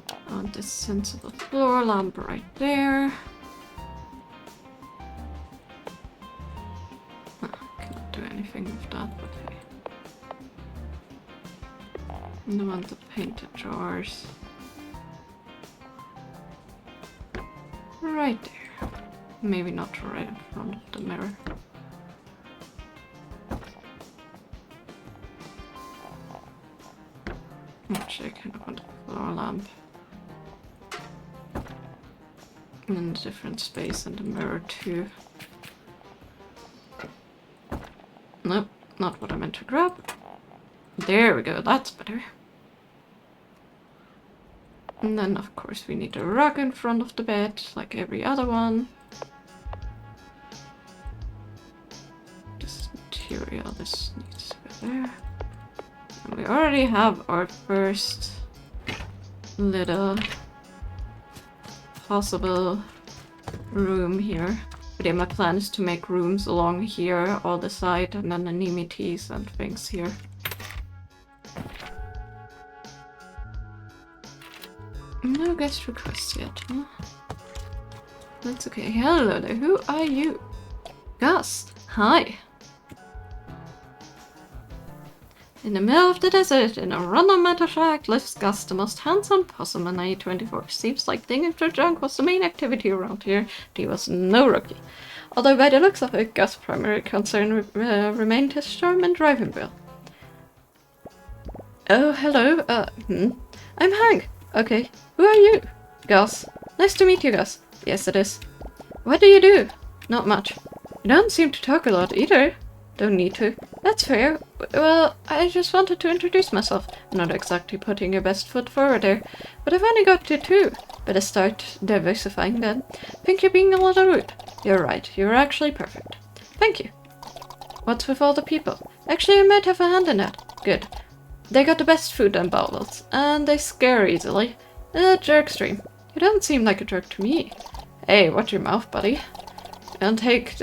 I want this sensible floor lamp right there. Cannot do anything with that, but hey. And I want the painted drawers. Right there. Maybe not right in front of the mirror. Actually, I kind of want a floor lamp. And a different space in the mirror too. Nope, not what I meant to grab. There we go, that's better. And then of course we need a rug in front of the bed, like every other one. This material, this needs to go there. And we already have our first little possible room here. But yeah, my plan is to make rooms along here, all the side, and then amenities and things here. No guest requests yet, huh? That's okay. Hello there, who are you? Gus, hi. In the middle of the desert, in a random metal shack, lives Gus, the most handsome possum in A24. Seems like digging for junk was the main activity around here, and he was no rookie. Although by the looks of it, Gus' primary concern remained his charm and driving bill. Oh, hello, I'm Hank. Okay, who are you? Gus. Nice to meet you, Gus. Yes, it is. What do you do? Not much. You don't seem to talk a lot either. Don't need to. That's fair. Well, I just wanted to introduce myself. Not exactly putting your best foot forward there, but I've only got you two. Better start diversifying then. Think you're being a little rude. You're right. You're actually perfect. Thank you. What's with all the people? Actually, I might have a hand in that. Good. They got the best food and bowels, and they scare easily. Jerk stream. You don't seem like a jerk to me. Hey, watch your mouth, buddy. Don't take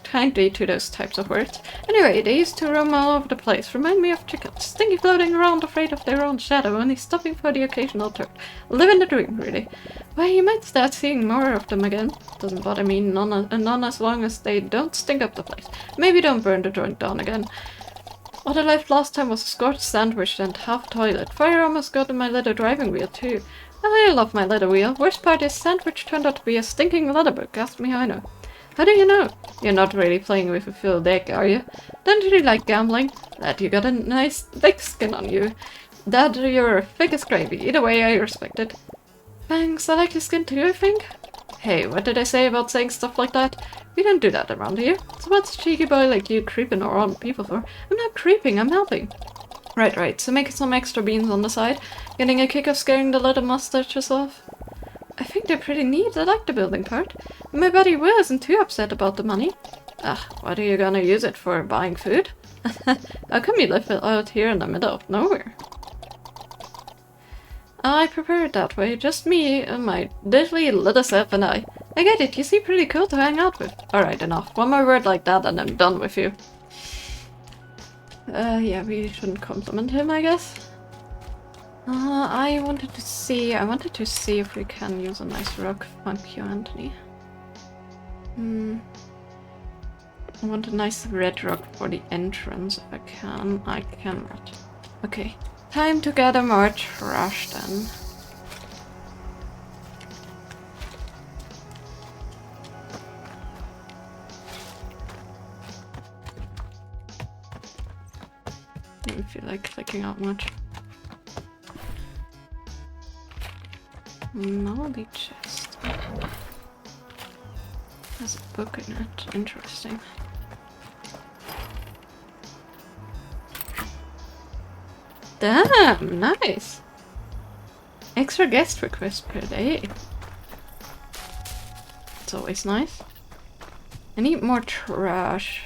kindly to those types of words. Anyway, they used to roam all over the place. Remind me of chickens. Stinky floating around, afraid of their own shadow, only stopping for the occasional turd. Living the dream, really. Well, you might start seeing more of them again. Doesn't bother me none as long as they don't stink up the place. Maybe don't burn the joint down again. What I left last time was a scorched sandwich and half toilet. Fire almost got in my leather driving wheel too. I love my leather wheel. Worst part is sandwich turned out to be a stinking leather book. Ask me how I know. How do you know? You're not really playing with a full deck, are you? Don't you like gambling? Lad, you got a nice thick skin on you. Dad, you're thick as gravy. Either way, I respect it. Thanks, I like your skin too, I think. Hey, what did I say about saying stuff like that? We don't do that around here. So what's a cheeky boy like you creeping around people for? I'm not creeping, I'm helping. Right, so make some extra beans on the side. Getting a kick of scaring the little mustaches off. I think they're pretty neat, I like the building part. My buddy Will isn't too upset about the money. What are you gonna use it for? Buying food? How come you live out here in the middle of nowhere? I prefer it that way, just me and my diddly little self and I. I get it, you seem pretty cool to hang out with. Alright, enough. One more word like that and I'm done with you. Yeah, we shouldn't compliment him, I guess. I wanted to see if we can use a nice rock. Thank you, Anthony. I want a nice red rock for the entrance if I can. I cannot. Okay. Time to gather more trash then. Didn't feel like clicking out much. Moldy chest. There's a book in it. Interesting. Damn, nice. Extra guest requests per day. It's always nice. I need more trash.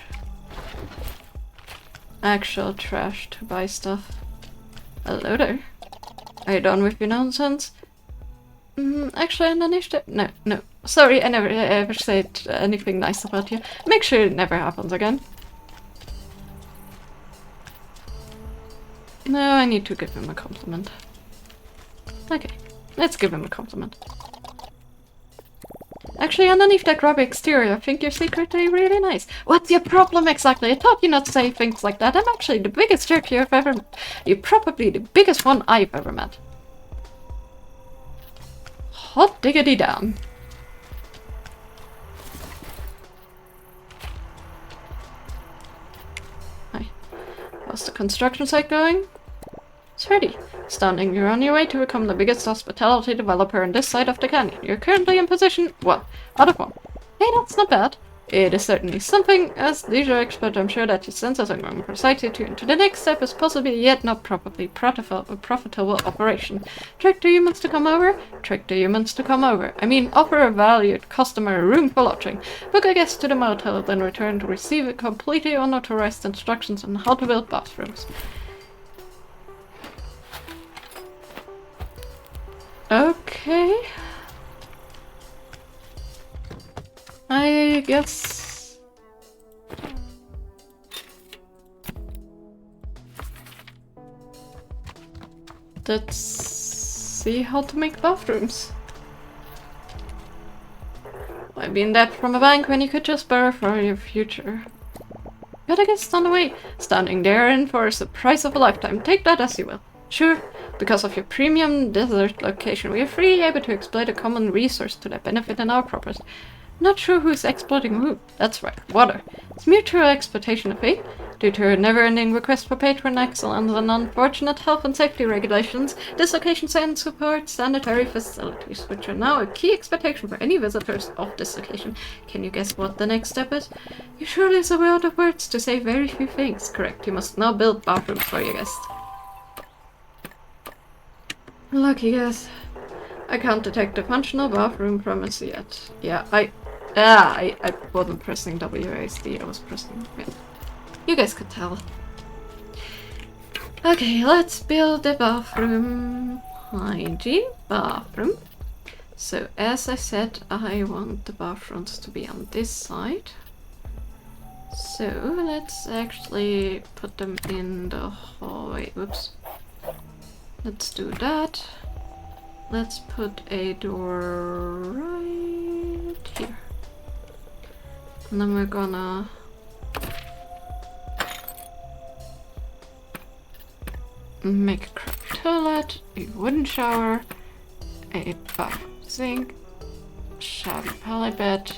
Actual trash to buy stuff. Hello there. Are you done with your nonsense? Actually, I'm not No. Sorry, I never ever said anything nice about you. Make sure it never happens again. No, I need to give him a compliment. Okay, let's give him a compliment. Actually, underneath that grubby exterior, I think you're secretly really nice. What's your problem exactly? I taught you not to say things like that. I'm actually the biggest jerk you've ever met. You're probably the biggest one I've ever met. Hot diggity damn. Hi. How's the construction site going? It's ready. Astounding, you're on your way to become the biggest hospitality developer on this side of the canyon. You're currently in position, well, out of one. Hey, that's not bad. It is certainly something. As leisure expert, I'm sure that your senses are going precisely tuned to the next step is possibly yet not properly profitable operation. Trick the humans to come over? Trick the humans to come over. I mean, offer a valued customer a room for lodging. Book a guest to the motel, then return to receive completely unauthorized instructions on how to build bathrooms. Okay. I guess... Let's see how to make bathrooms. Why be in debt from a bank when you could just borrow for your future? Gotta get stunned away. Standing there in for the price of a lifetime. Take that as you will. Sure, because of your premium desert location, we are freely able to exploit a common resource to their benefit in our purpose. Not sure who's exploiting who. That's right, water. It's mutual exploitation of it. Due to a never-ending request for patron excellence and unfortunate health and safety regulations, this location supports sanitary facilities, which are now a key expectation for any visitors of this location. Can you guess what the next step is? You surely is a world of words to say very few things. Correct, you must now build bathrooms for your guests. Lucky guess. I can't detect a functional bathroom premise yet. Yeah, I wasn't pressing WASD, I was pressing... Yeah. You guys could tell. Okay, let's build a bathroom. Hygiene, bathroom. So as I said, I want the bathrooms to be on this side. So let's actually put them in the hallway. Whoops. Let's do that. Let's put a door right here. And then we're gonna make a crab toilet, a wooden shower, a bath sink, shabby pallet bed.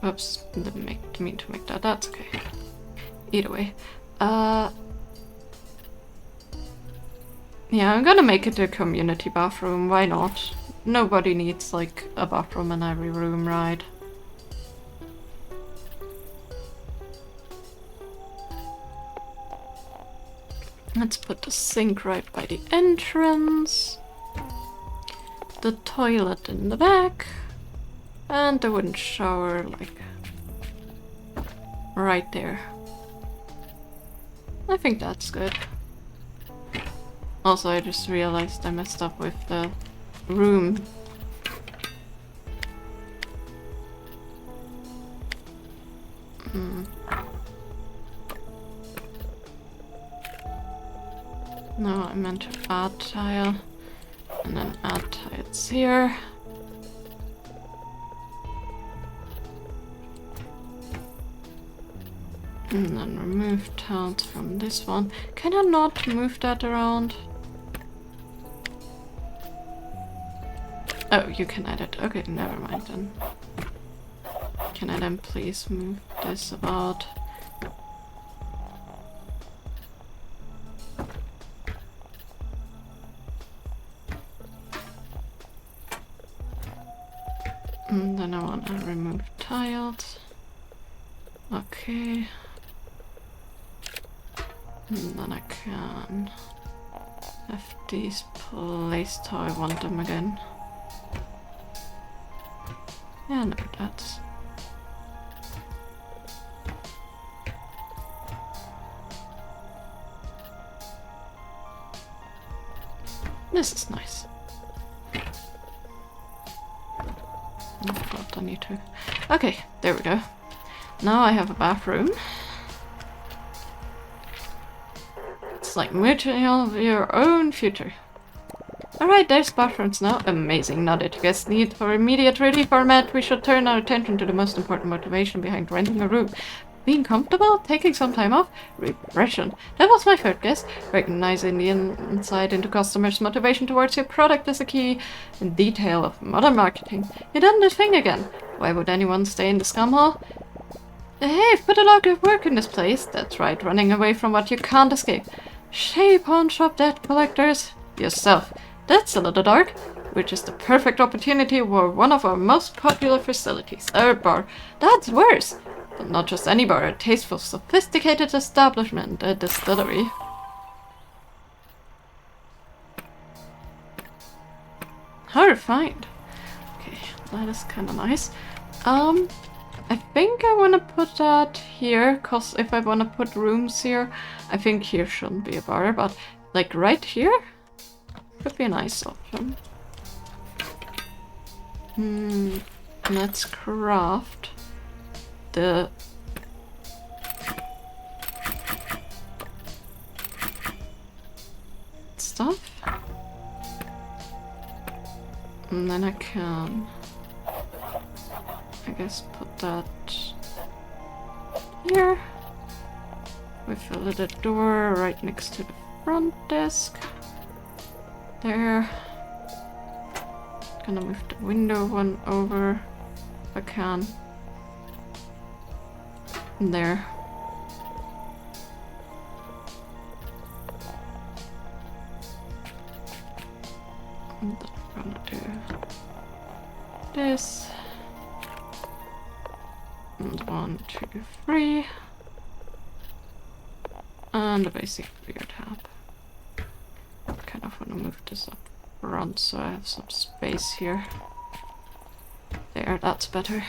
Oops, didn't mean to make that. That's okay. Either way. Yeah, I'm gonna make it a community bathroom. Why not? Nobody needs like a bathroom in every room, right? Let's put the sink right by the entrance. The toilet in the back. And the wooden shower, like, right there. I think that's good. Also, I just realized I messed up with the room. No, I meant to add tile. And then add tiles here. And then remove tiles from this one. Can I not move that around? Oh, you can edit. Okay, never mind then. Can I then please move this about? And then I want to remove tiles. Okay. And then I can have these placed how I want them again. Yeah, no, that's... This is nice. I thought I need to... Okay, there we go. Now I have a bathroom. It's like mooching of your own future. Alright, there's bathrooms now. Amazing. Now that you guys need for immediate relief or met, we should turn our attention to the most important motivation behind renting a room. Being comfortable, taking some time off, repression. That was my third guess. Recognizing the insight into customers' motivation towards your product is a key in detail of modern marketing. You done the thing again. Why would anyone stay in the scum hole? Hey, I've put a lot of work in this place. That's right, running away from what you can't escape. Shady pawn shop debt collectors. Yourself. That's a little dark. Which is the perfect opportunity for one of our most popular facilities, our bar. That's worse. But not just any bar, a tasteful, sophisticated establishment, a distillery. How refined. Okay, that is kind of nice. I think I want to put that here, because if I want to put rooms here, I think here shouldn't be a bar, but like right here could be a nice option. Let's craft the stuff. And then I can, I guess, put that here with a little door right next to the front desk. There. Gonna move the window one over if I can. And there. And then I'm gonna do this. And 1, 2, 3. And a basic rear tab. Kind of want to move this up front so I have some space here. There, that's better.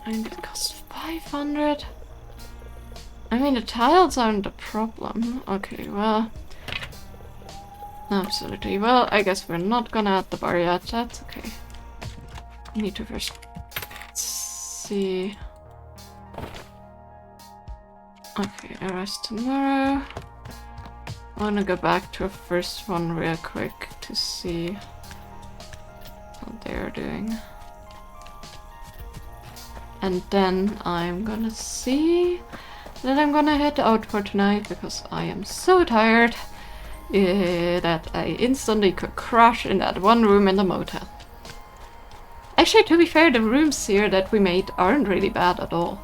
And it costs 500. I mean, the tiles aren't a problem. Okay, well... Absolutely. Well, I guess we're not gonna add the bar yet. That's okay. I need to first see... Okay, arrest tomorrow. I wanna go back to a first one real quick to see what they're doing. And then I'm gonna see... Then I'm gonna head out for tonight because I am so tired that I instantly could crash in that one room in the motel. Actually, to be fair, the rooms here that we made aren't really bad at all.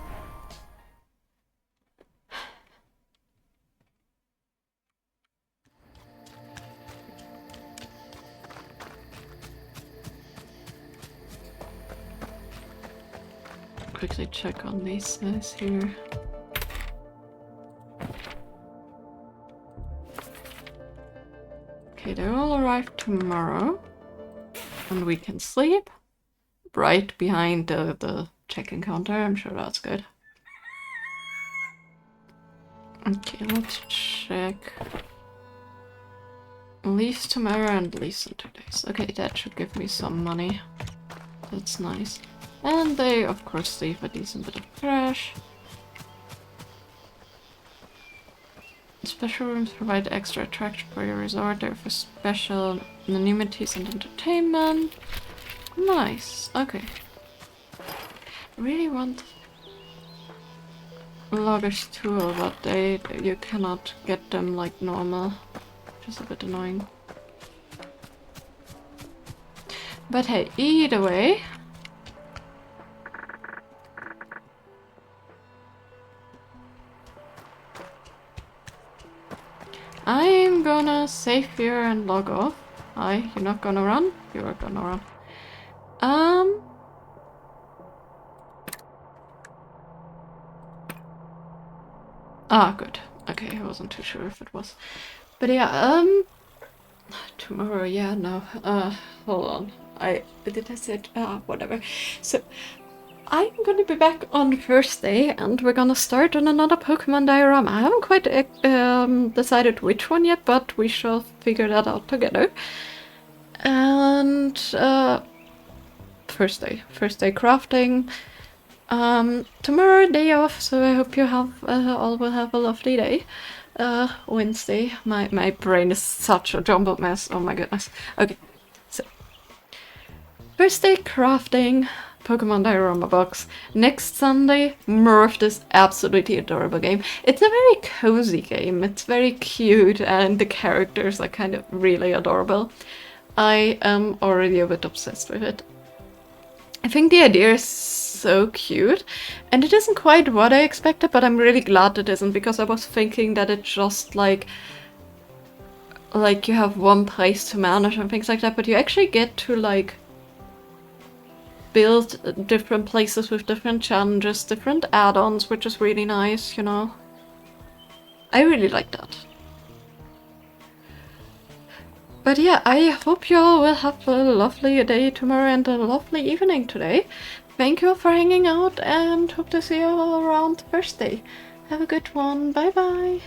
Quickly check on these guys here. Okay, they all arrive tomorrow. And we can sleep right behind the check-in counter. I'm sure that's good. Okay, let's check. Leaves tomorrow and leaves in 2 days. Okay, that should give me some money. That's nice. And they, of course, leave a decent bit of trash. Special rooms provide extra attraction for your resort. They're for special amenities and entertainment. Nice. Okay. Really want Logger's tool, but you cannot get them like normal. Which is a bit annoying. But hey, either way... I'm gonna save here and log off. Hi, you're not gonna run? You are gonna run. Ah, good. Okay, I wasn't too sure if it was. But yeah, tomorrow, yeah, no. Hold on. Did I say whatever. So, I'm gonna be back on Thursday and we're gonna start on another Pokemon diorama. I haven't quite decided which one yet, but we shall figure that out together. And first day crafting. Tomorrow day off, so I hope you have all will have a lovely day. Wednesday. My brain is such a jumbled mess. Oh my goodness. Okay, so first day crafting. Pokemon diorama box. Next Sunday, more of this absolutely adorable game. It's a very cozy game. It's very cute and the characters are kind of really adorable. I am already a bit obsessed with it. I think the idea is so cute and it isn't quite what I expected, but I'm really glad it isn't because I was thinking that it's just like you have one place to manage and things like that, but you actually get to like build different places with different challenges, different add-ons, which is really nice, you know. I really like that. But yeah, I hope you all will have a lovely day tomorrow and a lovely evening today. Thank you for hanging out and hope to see you all around Thursday. Have a good one. Bye bye.